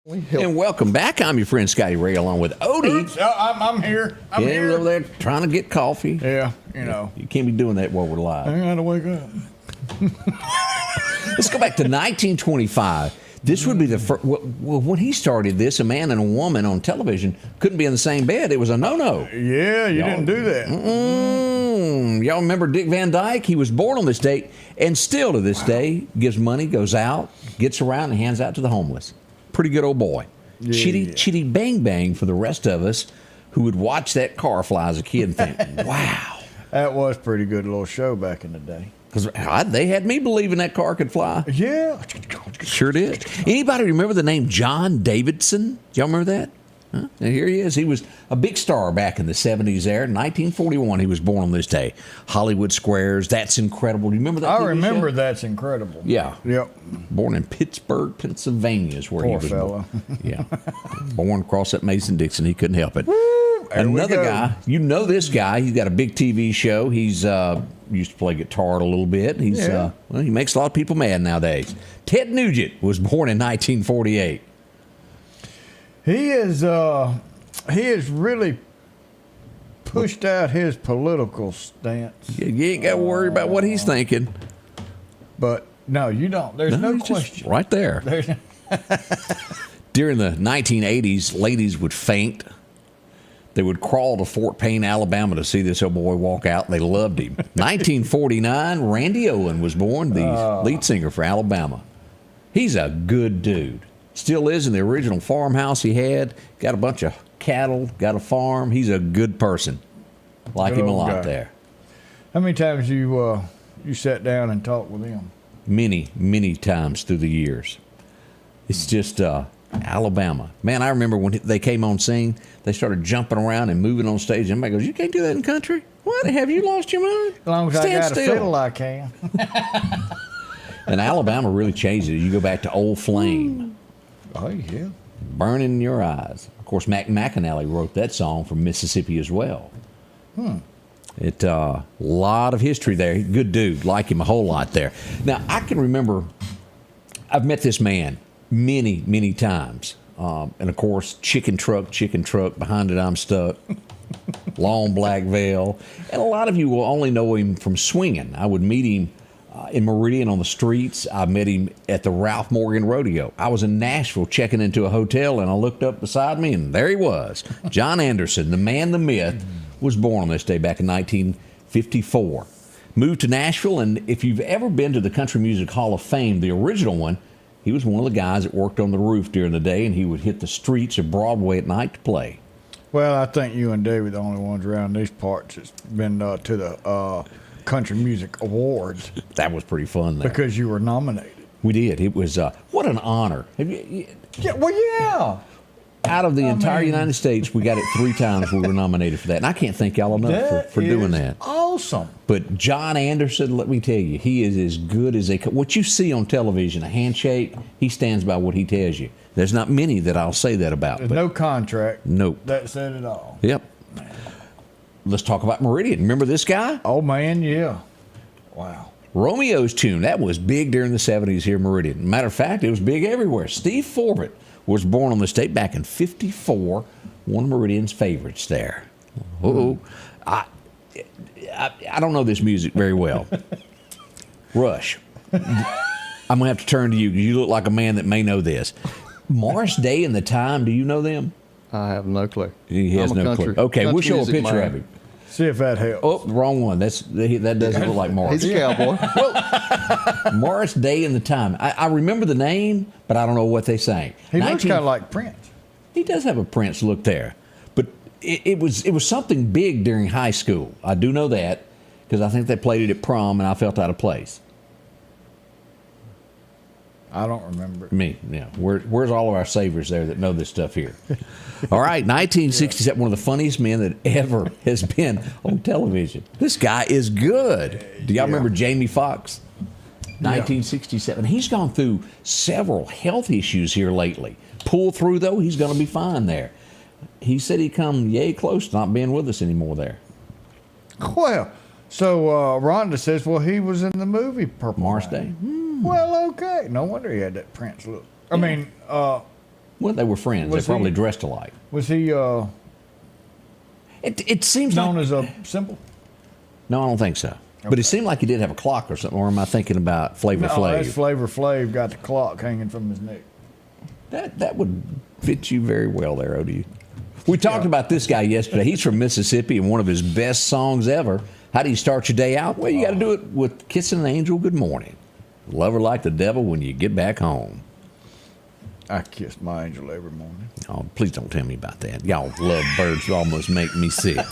And welcome back. I'm your friend Scotty Ray along with Odie. Oops, I'm here. I'm Yeah, here. over there trying to get coffee. Yeah, you know. You can't be doing that while we're live. I gotta wake up. Let's go back to 1925. This would be the first. Well, when he started this, a man and a woman on television couldn't be in the same bed. It was a no-no. Yeah, you didn't do that. Y'all remember Dick Van Dyke? He was born on this date, and still to this day gives money, goes out, gets around, and hands out to the homeless. Pretty good old boy. Yeah, Chitty bang bang for the rest of us who would watch that car fly as a kid and think, wow. That was a pretty good little show back in the day. Because they had me believing that car could fly. Yeah. Sure did. Anybody remember the name John Davidson? Y'all remember that? Huh? And here he is. He was a big star back in the 70s there. 1941, he was born on this day. Hollywood Squares, That's Incredible. Do you remember that? I TV remember show? That's Incredible. Yeah. Yep. Born in Pittsburgh, Pennsylvania is where Poor he was fella. born. Yeah. Born across that Mason-Dixon. He couldn't help it. There we Another go. guy, you know this guy. He's got a big TV show. He's used to play guitar a little bit. He's Yeah. he makes a lot of people mad nowadays. Ted Nugent was born in 1948. He has really pushed out his political stance. You ain't got to worry about what he's thinking. But no, you don't. There's no he's just question. right there. There's, During the 1980s, ladies would faint. They would crawl to Fort Payne, Alabama to see this old boy walk out. They loved him. 1949, Randy Owen was born, the lead singer for Alabama. He's a good dude. Still is in the original farmhouse he had. Got a bunch of cattle, got a farm. He's a good person. Like Good him a old lot guy. there. how many times you sat down and talked with him? Many times through the years. It's just Alabama. Man, I remember when they came on scene, they started jumping around and moving on stage. Everybody goes, you can't do that in country? What? Have you lost your mind? As long as I Stand got still. a fiddle, I can. And Alabama really changed it. You go back to Old Flame, Oh, yeah. Burning in Your Eyes. Of course, Mac McAnally wrote that song from Mississippi as well. It lot of history there. Good dude. Like him a whole lot there. Now, I can remember, I've met this man many times. And, of course, chicken truck, behind it I'm stuck. Long black veil. And a lot of you will only know him from swinging. I would meet him in Meridian on the streets. I met him at the Ralph Morgan Rodeo. I was in Nashville checking into a hotel, and I looked up beside me, and there he was. John Anderson, the man, the myth, was born on this day back in 1954. Moved to Nashville, and if you've ever been to the Country Music Hall of Fame, the original one, he was one of the guys that worked on the roof during the day, and he would hit the streets of Broadway at night to play. Well, I think you and David are the only ones around these parts that's been to the Country Music Awards. That was pretty fun there. Because you were nominated. We did. It was, what an honor. Yeah, well, yeah. Out of the entire United States, we got it 3 times we were nominated for that. And I can't thank y'all enough for doing that. Awesome. But John Anderson, let me tell you, he is as good as what you see on television, a handshake, he stands by what he tells you. There's not many that I'll say that about. There's no contract. Nope. That said it all. Yep. Let's talk about Meridian. Remember this guy? Oh, man, yeah. Wow. Romeo's Tune. That was big during the 70s here in Meridian. Matter of fact, it was big everywhere. Steve Forbett was born on the state back in '54. One of Meridian's favorites there. I don't know this music very well. Rush. I'm going to have to turn to you because you look like a man that may know this. Morris Day and the Time, do you know them? I have no clue. He has no clue. Okay, we'll show a picture of him. See if that helps. Oh, wrong one. That doesn't look like Morris. He's a cowboy. Well, Morris Day and the Time. I remember the name, but I don't know what they sang. He looks kind of like Prince. He does have a Prince look there. But it was something big during high school. I do know that because I think they played it at prom, and I felt out of place. I don't remember. Me, yeah. Where's all of our savers there that know this stuff here? All right, 1967, one of the funniest men that ever has been on television. This guy is good. Do y'all remember Jamie Foxx? 1967. He's gone through several health issues here lately. Pull through, though, he's going to be fine there. He said he come yay close to not being with us anymore there. Well, so Rhonda says, well, he was in the movie Purple Morris Rain. Day. Well, okay. No wonder he had that Prince look. I mean, well, they were friends. They probably dressed alike. Was he It seems known like, as a symbol? No, I don't think so. Okay. But it seemed like he did have a clock or something. Or am I thinking about Flavor Flav? That's Flavor Flav got the clock hanging from his neck. That would fit you very well there, Odie. We talked about this guy yesterday. He's from Mississippi, and one of his best songs ever. How do you start your day out? Well, you got to do it with Kissing an Angel Good Morning. Love her like the devil when you get back home. I kiss my angel every morning. Oh, please don't tell me about that. Y'all love birds. You almost make me sick.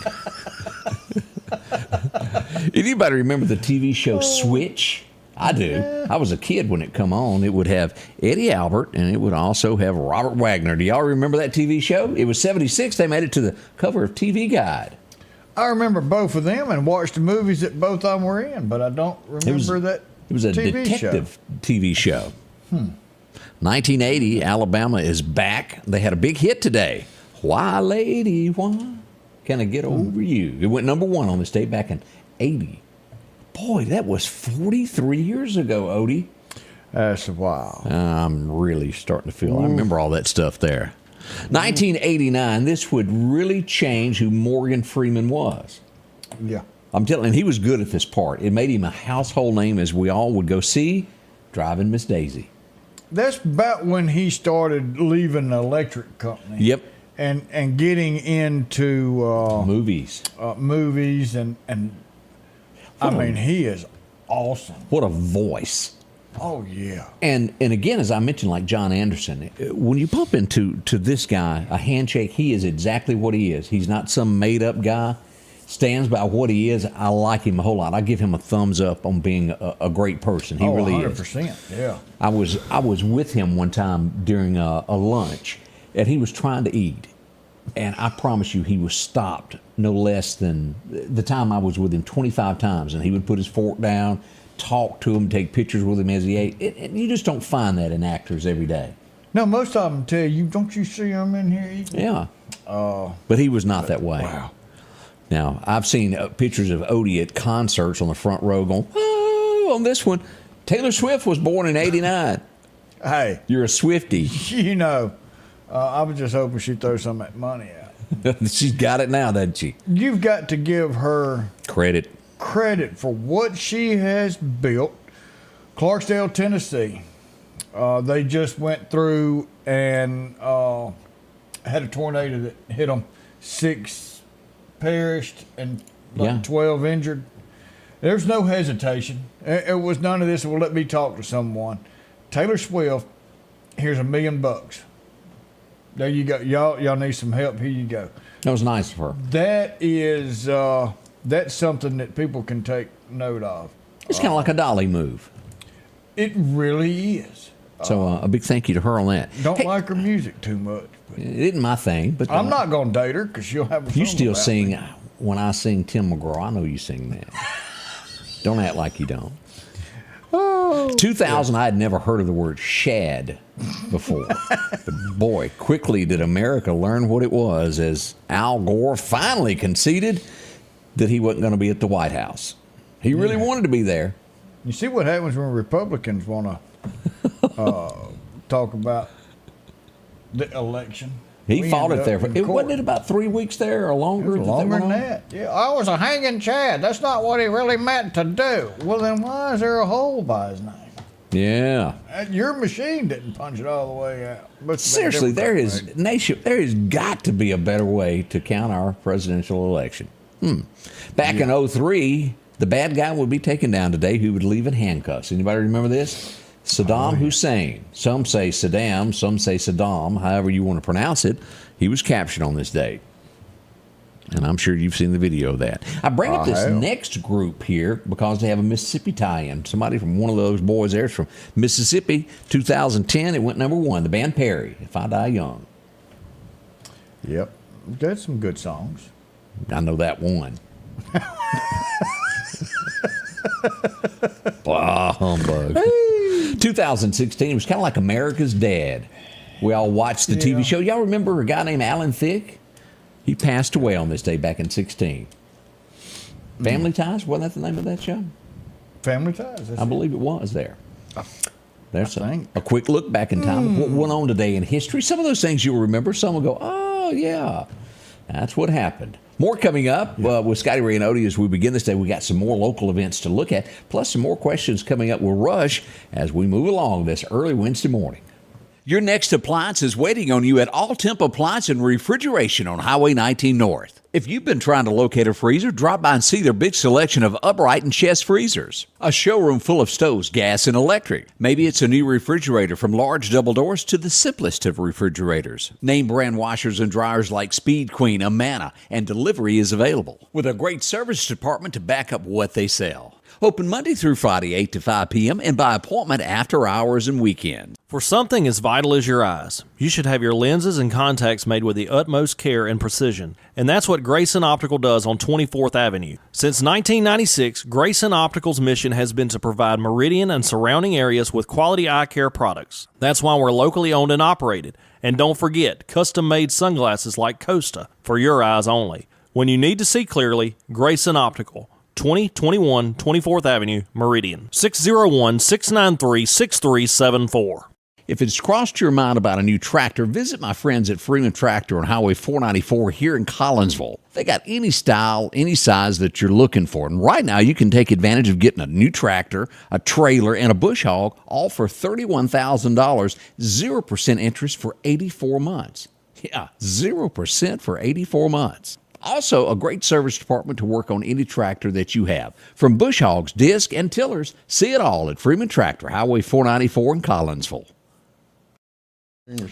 Anybody remember the TV show Switch? I do. Yeah. I was a kid when it come on. It would have Eddie Albert, and it would also have Robert Wagner. Do y'all remember that TV show? It was 76. They made it to the cover of TV Guide. I remember both of them and watched the movies that both of them were in, but I don't remember that. It was a detective TV show. 1980, Alabama is back. They had a big hit today. Why, lady, why can I get over you? It went number 1 on the state back in 80. Boy, that was 43 years ago, Odie. That's a while. I'm really starting to feel, I remember all that stuff there. 1989, this would really change who Morgan Freeman was. Yeah. I'm telling you, he was good at this part. It made him a household name as we all would go see Driving Miss Daisy. That's about when he started leaving the electric company. Yep. And getting into movies. Movies and I mean, he is awesome. What a voice. Oh, yeah. And again, as I mentioned, like John Anderson, when you bump into this guy, a handshake, he is exactly what he is. He's not some made-up guy. Stands by what he is. I like him a whole lot. I give him a thumbs up on being a great person. He really 100%, is. Yeah. I was with him one time during a lunch, and he was trying to eat. And I promise you, he was stopped no less than the time I was with him 25 times. And he would put his fork down, talk to him, take pictures with him as he ate. And you just don't find that in actors every day. No, most of them tell you, don't you see him in here eating? Yeah. But he was not that way. Wow. Now, I've seen pictures of Odie at concerts on the front row going, oh, on this one. Taylor Swift was born in 89. Hey. You're a Swiftie. You know, I was just hoping she'd throw some of that money out. She's got it now, doesn't she? You've got to give her credit for what she has built. Clarksdale, Tennessee. They just went through and had a tornado that hit them. 6 perished and 12 injured. There's no hesitation. It was none of this. Well, let me talk to someone. Taylor Swift, here's $1 million. There you go. Y'all need some help. Here you go. That was nice of her. That is that's something that people can take note of. It's kind of like a dolly move. It really is. So a big thank you to her on that. Don't like her music too much. It isn't my thing, but I'm not going to date her because she'll have a You song still about sing me. when I sing Tim McGraw. I know you sing that. Don't act like you don't. 2000, I had never heard of the word shad before. But boy, quickly did America learn what it was as Al Gore finally conceded that he wasn't going to be at the White House. He really wanted to be there. You see what happens when Republicans want to talk about the election? He We fought end it up there. in It court. wasn't it about 3 weeks there or longer? It was longer than that. Yeah, I was a hanging Chad. That's not what he really meant to do. Well, then why is there a hole by his name? Yeah. Your machine didn't punch it all the way out. But Seriously, there has got to be a better way to count our presidential election. Back in 03, the bad guy would be taken down today who would leave in handcuffs. Anybody remember this? Saddam Hussein. Some say Saddam, some say Saddam, however you want to pronounce it. He was captured on this date. And I'm sure you've seen the video of that. I bring up this next group here because they have a Mississippi tie-in. Somebody from one of those boys there is from Mississippi. 2010, it went #1. The band Perry, If I Die Young. Yep. That's some good songs. I know that one. Blah, humbug. 2016, it was kind of like America's Dad. We all watched the TV show. Y'all remember a guy named Alan Thicke? He passed away on this day back in 16. Family Ties? Wasn't that the name of that show? Family Ties. I believe it was there. There's a quick look back in time. What went on today in history? Some of those things you'll remember. Some will go, oh, yeah. That's what happened. More coming up with Scotty Ray and Odie as we begin this day. We got some more local events to look at, plus some more questions coming up with Rush as we move along this early Wednesday morning. Your next appliance is waiting on you at All Temp Appliance and Refrigeration on Highway 19 North. If you've been trying to locate a freezer, drop by and see their big selection of upright and chest freezers. A showroom full of stoves, gas, and electric. Maybe it's a new refrigerator from large double doors to the simplest of refrigerators. Name brand washers and dryers like Speed Queen, Amana, and delivery is available. With a great service department to back up what they sell. Open Monday through Friday, 8 to 5 p.m. and by appointment after hours and weekends. For something as vital as your eyes, you should have your lenses and contacts made with the utmost care and precision. And that's what Grayson Optical does on 24th Avenue. Since 1996, Grayson Optical's mission has been to provide Meridian and surrounding areas with quality eye care products. That's why we're locally owned and operated. And don't forget, custom-made sunglasses like Costa for your eyes only. When you need to see clearly, Grayson Optical. 2021 24th Avenue, Meridian. 601-693-6374. If it's crossed your mind about a new tractor, visit my friends at Freeman Tractor on Highway 494 here in Collinsville. They got any style, any size that you're looking for. And right now, you can take advantage of getting a new tractor, a trailer, and a bush hog, all for $31,000, 0% interest for 84 months. Yeah, 0% for 84 months. Also, a great service department to work on any tractor that you have. From bush hogs, disc, and tillers, see it all at Freeman Tractor, Highway 494 in Collinsville.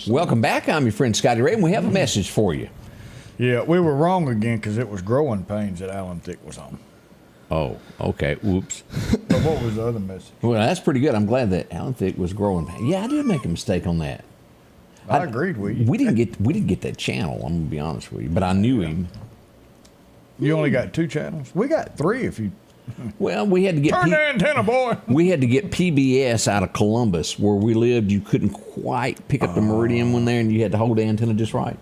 Welcome back. I'm your friend Scotty Ray, and we have a message for you. Yeah, we were wrong again because it was growing pains that Alan Thicke was on. Oh, okay. Whoops. But what was the other message? Well, that's pretty good. I'm glad that Alan Thicke was growing pains. Yeah, I did make a mistake on that. I agreed with you. We didn't get that channel, I'm going to be honest with you, but I knew him. You only got 2 channels? We got 3 if you... Well, we had to get... Turn the antenna, boy! We had to get PBS out of Columbus. Where we lived, you couldn't quite pick up the Meridian one there, and you had to hold the antenna just right.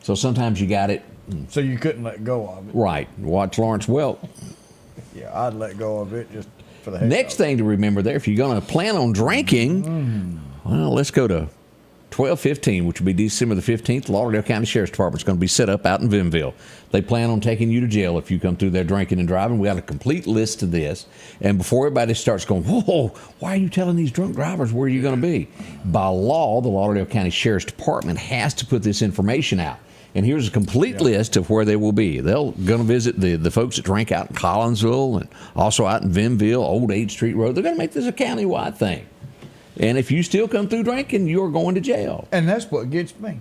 So sometimes you got it... So you couldn't let go of it? Right. Watch Lawrence Welk. Yeah, I'd let go of it just for the heck Next of it. thing to remember there, if you're going to plan on drinking, well, let's go to 12/15, which will be December the 15th. The Lauderdale County Sheriff's Department is going to be set up out in Vinville. They plan on taking you to jail if you come through there drinking and driving. We got a complete list of this. And before everybody starts going, whoa, why are you telling these drunk drivers where you're going to be? By law, the Lauderdale County Sheriff's Department has to put this information out. And here's a complete list of where they will be. They're going to visit the folks that drink out in Collinsville and also out in Vinville, Old 8th Street Road. They're going to make this a countywide thing. And if you still come through drinking, you're going to jail. And that's what gets me.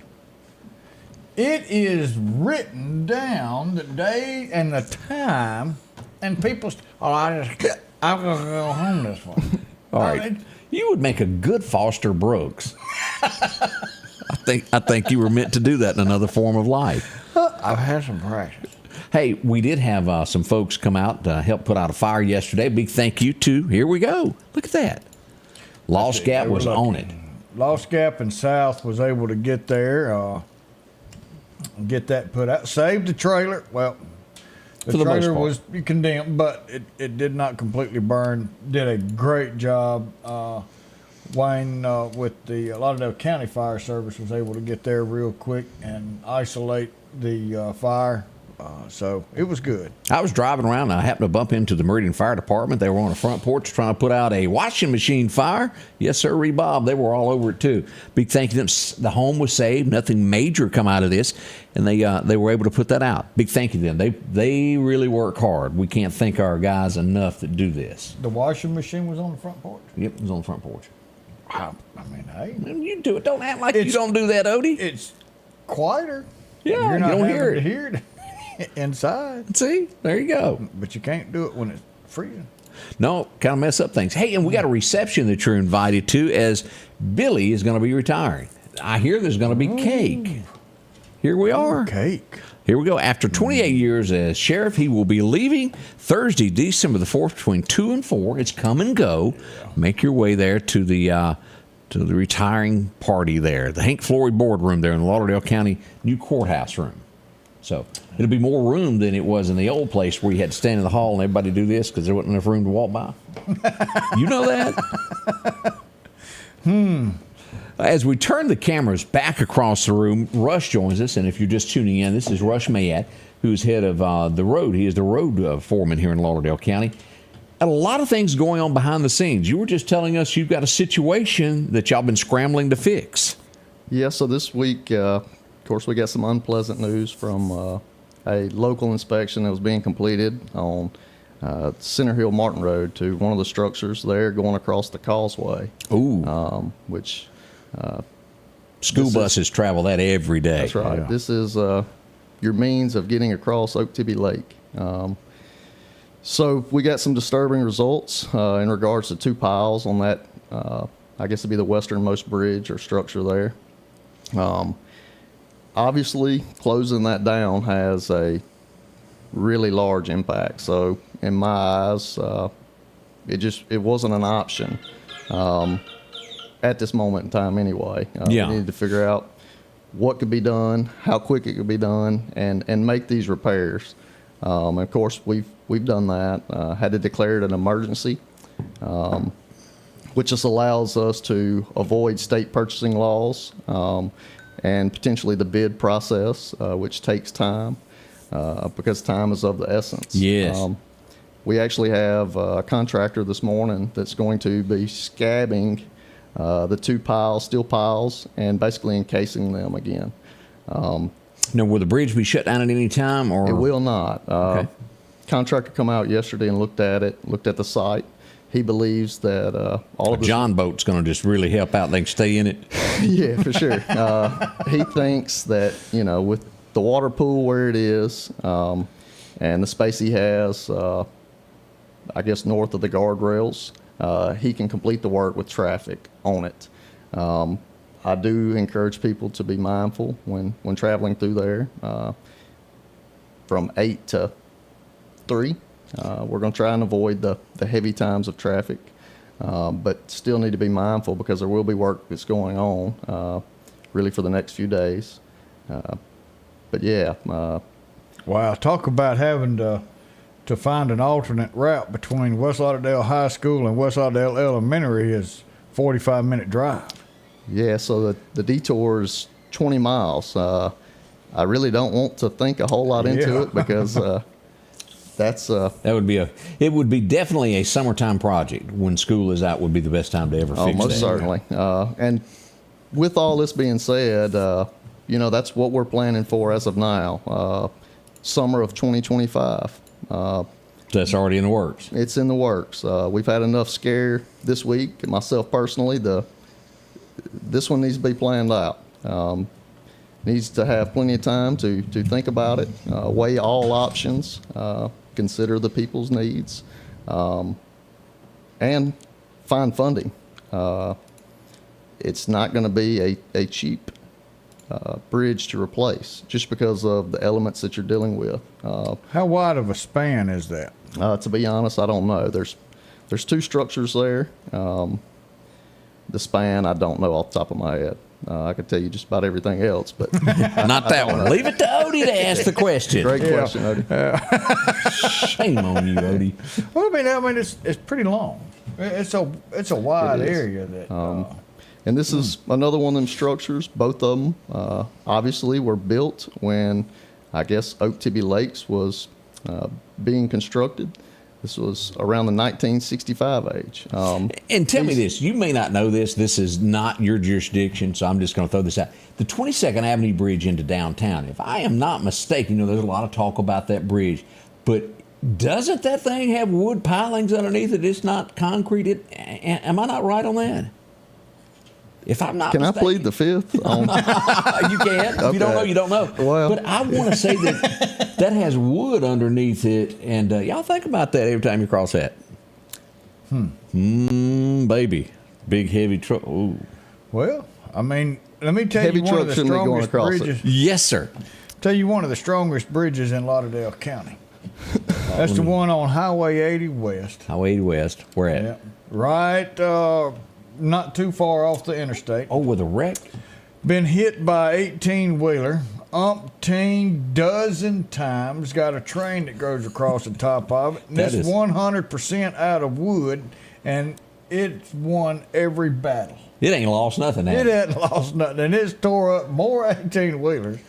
It is written down the day and the time, and people, Oh, I'm going to go home this one. All right. You would make a good Foster Brooks. I think you were meant to do that in another form of life. I've had some practice. Hey, we did have some folks come out to help put out a fire yesterday. Big thank you to, here we go. Look at that. Lost Gap was on it. Lost Gap and South was able to get there, get that put out. Saved the trailer. Well, the trailer was condemned, but it did not completely burn. Did a great job. Wayne with the Lauderdale County Fire Service was able to get there real quick and isolate the fire. So it was good. I was driving around and I happened to bump into the Meridian Fire Department. They were on the front porch trying to put out a washing machine fire. Yes, sir, Bob. They were all over it too. Big thank you to them. The home was saved. Nothing major come out of this, and they were able to put that out. Big thank you to them. They really work hard. We can't thank our guys enough that do this. The washing machine was on the front porch? Yep, it was on the front porch. I mean, hey. You do it. Don't act like you don't do that, Odie. It's quieter. Yeah, you're not you don't having hear to it. hear it inside. See, there you go. But you can't do it when it's freezing. No, kind of mess up things. Hey, and we got a reception that you're invited to as Billy is going to be retiring. I hear there's going to be cake. Here we are. Cake. Here we go. After 28 years as sheriff, he will be leaving Thursday, December the 4th between 2 and 4. It's come and go. Make your way there to the retiring party there. The Hank Flory boardroom there in the Lauderdale County new courthouse room. So it'll be more room than it was in the old place where you had to stand in the hall and everybody do this because there wasn't enough room to walk by. You know that? As we turn the cameras back across the room, Rush joins us. And if you're just tuning in, this is Rush Mayatt, who's head of the road. He is the road foreman here in Lauderdale County. A lot of things going on behind the scenes. You were just telling us you've got a situation that y'all been scrambling to fix. Yeah, so this week, of course, we got some unpleasant news from a local inspection that was being completed on Center Hill Martin Road to one of the structures there going across the causeway. Ooh. Which school buses travel that every day. That's right. Yeah. This is your means of getting across Oak Tibby Lake. So we got some disturbing results in regards to two piles on that, I guess it'd be the westernmost bridge or structure there. Obviously, closing that down has a really large impact. So in my eyes, it wasn't an option at this moment in time anyway. We needed to figure out what could be done, how quick it could be done, and make these repairs. Of course, we've done that. Had to declare it an emergency, which just allows us to avoid state purchasing laws and potentially the bid process, which takes time because time is of the essence. Yes. We actually have a contractor this morning that's going to be scabbing the two steel piles, and basically encasing them again. Now, will the bridge be shut down at any time? Or? It will not. Okay. Contractor come out yesterday and looked at the site. He believes that all of the John boat's going to just really help out. They can stay in it. Yeah, for sure. He thinks that, with the water pool where it is, and the space he has, I guess north of the guardrails, he can complete the work with traffic on it. I do encourage people to be mindful when traveling through there. From 8 to 3, we're going to try and avoid the heavy times of traffic, but still need to be mindful because there will be work that's going on really for the next few days. But yeah. Wow, talk about having to find an alternate route between West Lauderdale High School and West Lauderdale Elementary is 45-minute drive. Yeah, so the detour is 20 miles. I really don't want to think a whole lot into it because that's it would be definitely a summertime project. When school is out would be the best time to ever fix that. Most certainly. And with all this being said, that's what we're planning for as of now. Summer of 2025. That's already in the works. It's in the works. We've had enough scare this week. Myself personally, this one needs to be planned out. Needs to have plenty of time to think about it, weigh all options, consider the people's needs, and find funding. It's not going to be a cheap bridge to replace just because of the elements that you're dealing with. How wide of a span is that? To be honest, I don't know. There's 2 structures there. The span, I don't know off the top of my head. I could tell you just about everything else, but not that one. Leave it to Odie to ask the question. Great question, Odie. Shame on you, Odie. Well, I mean, it's pretty long. It's a wide area that. And this is another one of them structures. Both of them obviously were built when, I guess, Oak Tibby Lakes was being constructed. This was around the 1965 age. And tell me this. You may not know this. This is not your jurisdiction, so I'm just going to throw this out. The 22nd Avenue Bridge into downtown, if I am not mistaken, there's a lot of talk about that bridge, but doesn't that thing have wood pilings underneath it? It's not concrete. Am I not right on that? If I'm not Can mistaken. I plead the fifth? You can. If you don't know, you don't know. Well. But I want to say that has wood underneath it, and y'all think about that every time you cross that. Baby. Big, heavy truck. Ooh. Well, I mean, let me tell Heavy you one of the truck shouldn't be going strongest across it. bridges. Yes, sir. Tell you one of the strongest bridges in Lauderdale County. That's the one on Highway 80 West. Highway 80 West. Where at? Yeah. Right, not too far off the interstate. Oh, with a wreck? Been hit by 18-wheeler, umpteen dozen times. Got a train that goes across the top of it. And That it's is- 100% out of wood, and it's won every battle. It ain't lost nothing. It hasn't lost nothing, and it's tore up more 18-wheelers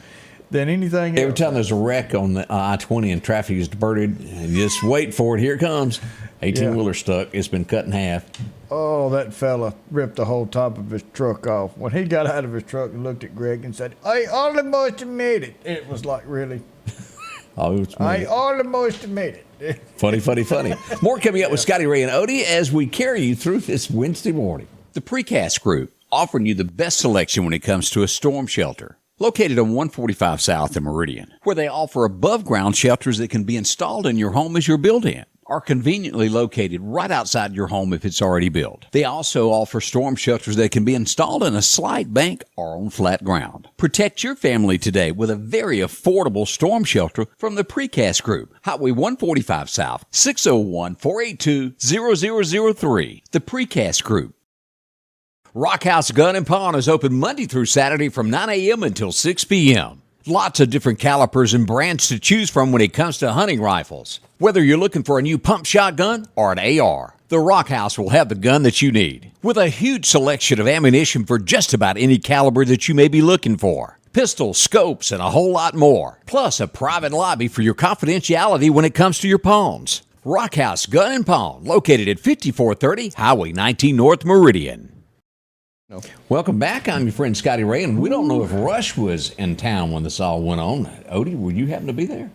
than anything Every else. time there's a wreck on the I-20 and traffic is diverted, just wait for it. Here it comes. 18-wheeler stuck. It's been cut in half. Oh, that fella ripped the whole top of his truck off. When he got out of his truck and looked at Greg and said, I almost made it. It was like, really? Oh, it's I almost made it. funny. More coming up with Scotty Ray and Odie as we carry you through this Wednesday morning. The Precast Group, offering you the best selection when it comes to a storm shelter. Located on 145 South in Meridian, where they offer above-ground shelters that can be installed in your home as you're built in, are conveniently located right outside your home if it's already built. They also offer storm shelters that can be installed in a slight bank or on flat ground. Protect your family today with a very affordable storm shelter from the Precast Group. Highway 145 South, 601-482-0003. The Precast Group. Rock House Gun and Pawn is open Monday through Saturday from 9 a.m. until 6 p.m. Lots of different calibers and brands to choose from when it comes to hunting rifles. Whether you're looking for a new pump shotgun or an AR, the Rock House will have the gun that you need. With a huge selection of ammunition for just about any caliber that you may be looking for. Pistols, scopes, and a whole lot more. Plus a private lobby for your confidentiality when it comes to your pawns. Rock House Gun and Pawn, located at 5430 Highway 19 North Meridian. No. Welcome back. I'm your friend Scotty Ray, and we don't know if Rush was in town when this all went on. Odie, will you happen to be there?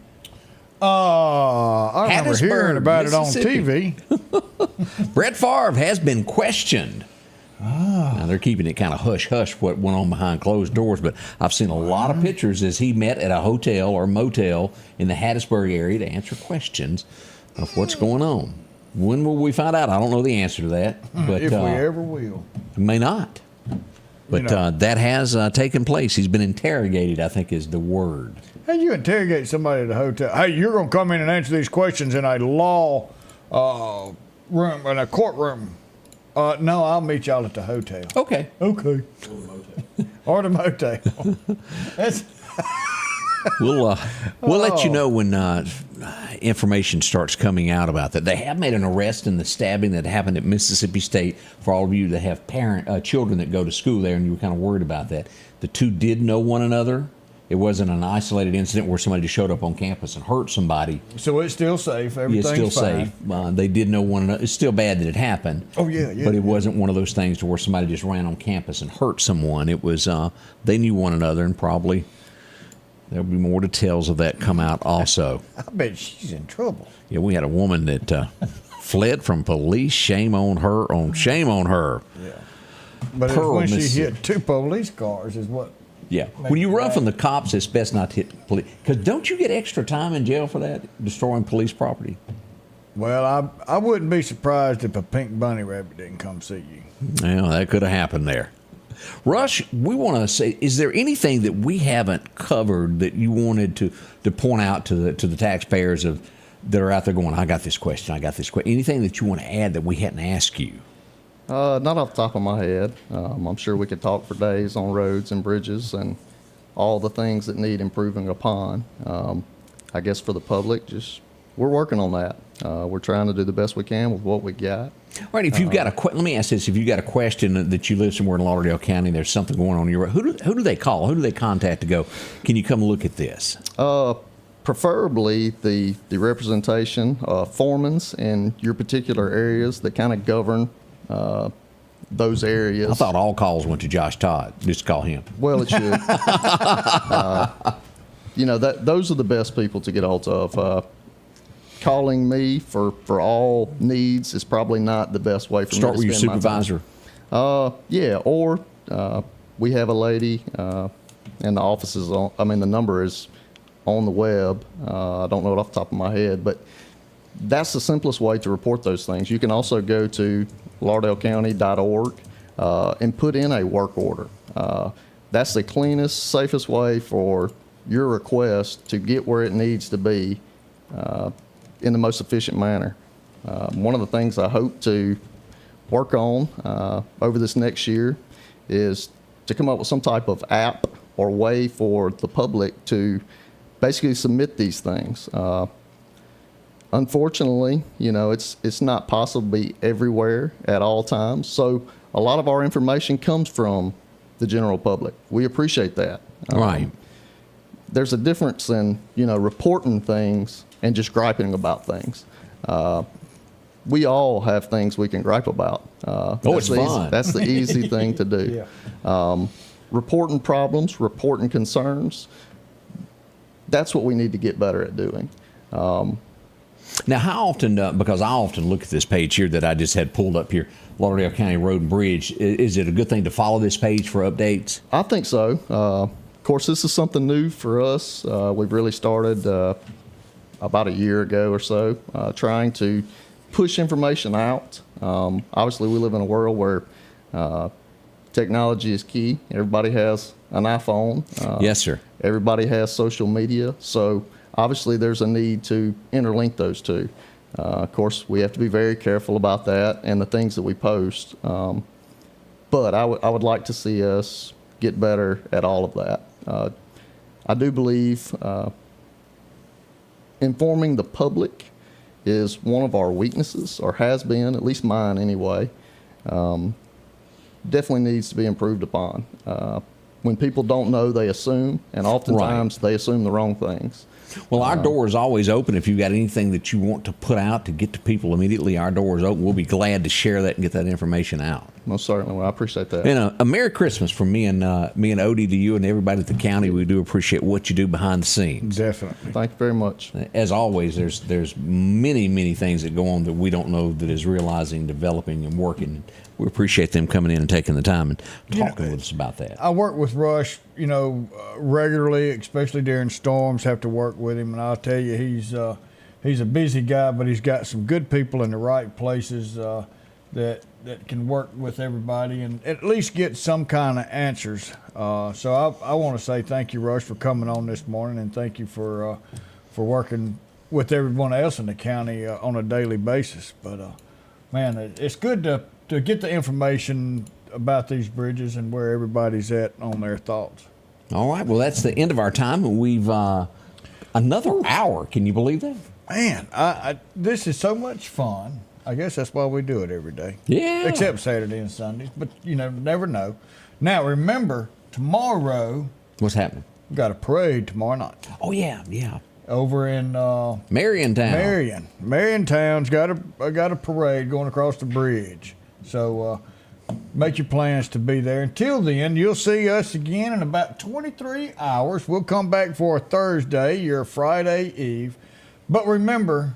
I remember hearing about it on TV. Brett Favre has been questioned. Now, they're keeping it kind of hush-hush what went on behind closed doors, but I've seen a lot of pictures as he met at a hotel or motel in the Hattiesburg area to answer questions of what's going on. When will we find out? I don't know the answer to that. But If we ever will. May not. But that has taken place. He's been interrogated, I think is the word. How you interrogate somebody at a hotel? Hey, you're going to come in and answer these questions in a law room, in a courtroom. No, I'll meet y'all at the hotel. Okay. Or the motel. That's... We'll let you know when information starts coming out about that. They have made an arrest in the stabbing that happened at Mississippi State. For all of you that have children that go to school there, and you were kind of worried about that, the two did know one another. It wasn't an isolated incident where somebody just showed up on campus and hurt somebody. So it's still safe. Everything's it's still fine. safe. They did know one another. It's still bad that it happened. Oh yeah. But it wasn't one of those things to where somebody just ran on campus and hurt someone. It was they knew one another, and probably there'll be more details of that come out also. I bet she's in trouble. Yeah, we had a woman that fled from police. Shame on her. Shame on her. Yeah. But it's when she hit 2 police cars is what. Yeah. When you run from the cops, it's best not to hit police. Because don't you get extra time in jail for that, destroying police property? Well, I wouldn't be surprised if a pink bunny rabbit didn't come see you. Well, that could have happened there. Rush, we want to say, is there anything that we haven't covered that you wanted to point out to the taxpayers that are out there going, I got this question. Anything that you want to add that we hadn't asked you? Not off the top of my head. I'm sure we could talk for days on roads and bridges and all the things that need improving upon. I guess for the public, we're working on that. We're trying to do the best we can with what we got. All right, if you've got let me ask this. If you've got a question that you live somewhere in Lauderdale County, there's something going on in your road, who do they call? Who do they contact to go, can you come look at this? Preferably the representation, foremans in your particular areas that kind of govern those areas. I thought all calls went to Josh Todd. Just call him. Well, it should. Those are the best people to get hold of. Calling me for all needs is probably not the best way for Start me to with spend your supervisor. Or we have a lady, and the office is on. I mean, the number is on the web. I don't know it off the top of my head, but that's the simplest way to report those things. You can also go to lauderdalecounty.org and put in a work order. That's the cleanest, safest way for your request to get where it needs to be in the most efficient manner. One of the things I hope to work on over this next year is to come up with some type of app or way for the public to basically submit these things. Unfortunately, it's not possible to be everywhere at all times. So a lot of our information comes from the general public. We appreciate that. Right. There's a difference in, reporting things and just griping about things. We all have things we can gripe about. It's fun. That's the easy thing to do. Yeah. Reporting problems, reporting concerns, that's what we need to get better at doing. Now, how often, because I often look at this page here that I just had pulled up here, Lauderdale County Road and Bridge, is it a good thing to follow this page for updates? I think so. Of course, this is something new for us. We've really started about a year ago or so, trying to push information out. Obviously, we live in a world where technology is key. Everybody has an iPhone. Yes, sir. Everybody has social media. So obviously, there's a need to interlink those two. Of course, we have to be very careful about that and the things that we post. But I would like to see us get better at all of that. I do believe informing the public is one of our weaknesses, or has been, at least mine anyway. Definitely needs to be improved upon. When people don't know, they assume, and oftentimes they assume the wrong things. Well, our door is always open. If you've got anything that you want to put out to get to people immediately, our door is open. We'll be glad to share that and get that information out. Most certainly. Well, I appreciate that. And a Merry Christmas from me and Odie to you and everybody at the county. We do appreciate what you do behind the scenes. Definitely. Thank you very much. As always, there's many things that go on that we don't know that is realizing, developing, and working. We appreciate them coming in and taking the time and talking with us about that. I work with Rush, regularly, especially during storms. Have to work with him, and I'll tell you, he's a busy guy, but he's got some good people in the right places that can work with everybody and at least get some kind of answers. So I want to say thank you, Rush, for coming on this morning, and thank you for working with everyone else in the county on a daily basis. But man, it's good to get the information about these bridges and where everybody's at on their thoughts. All right. Well, that's the end of our time. We've another hour. Can you believe that? Man, this is so much fun. I guess that's why we do it every day. Yeah. Except Saturday and Sundays. But, never know. Now, remember, tomorrow. What's happening? We've got a parade tomorrow night. Oh, yeah. Over in Mariontown. Mariontown's got a parade going across the bridge. So make your plans to be there. Until then, you'll see us again in about 23 hours. We'll come back for a Thursday, your Friday Eve. But remember,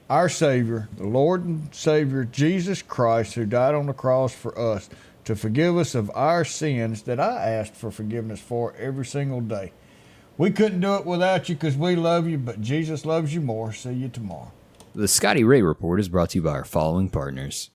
our Savior, the Lord and Savior, Jesus Christ, who died on the cross for us to forgive us of our sins that I ask for forgiveness for every single day. We couldn't do it without you because we love you, but Jesus loves you more. See you tomorrow. The Scotty Ray Report is brought to you by our following partners.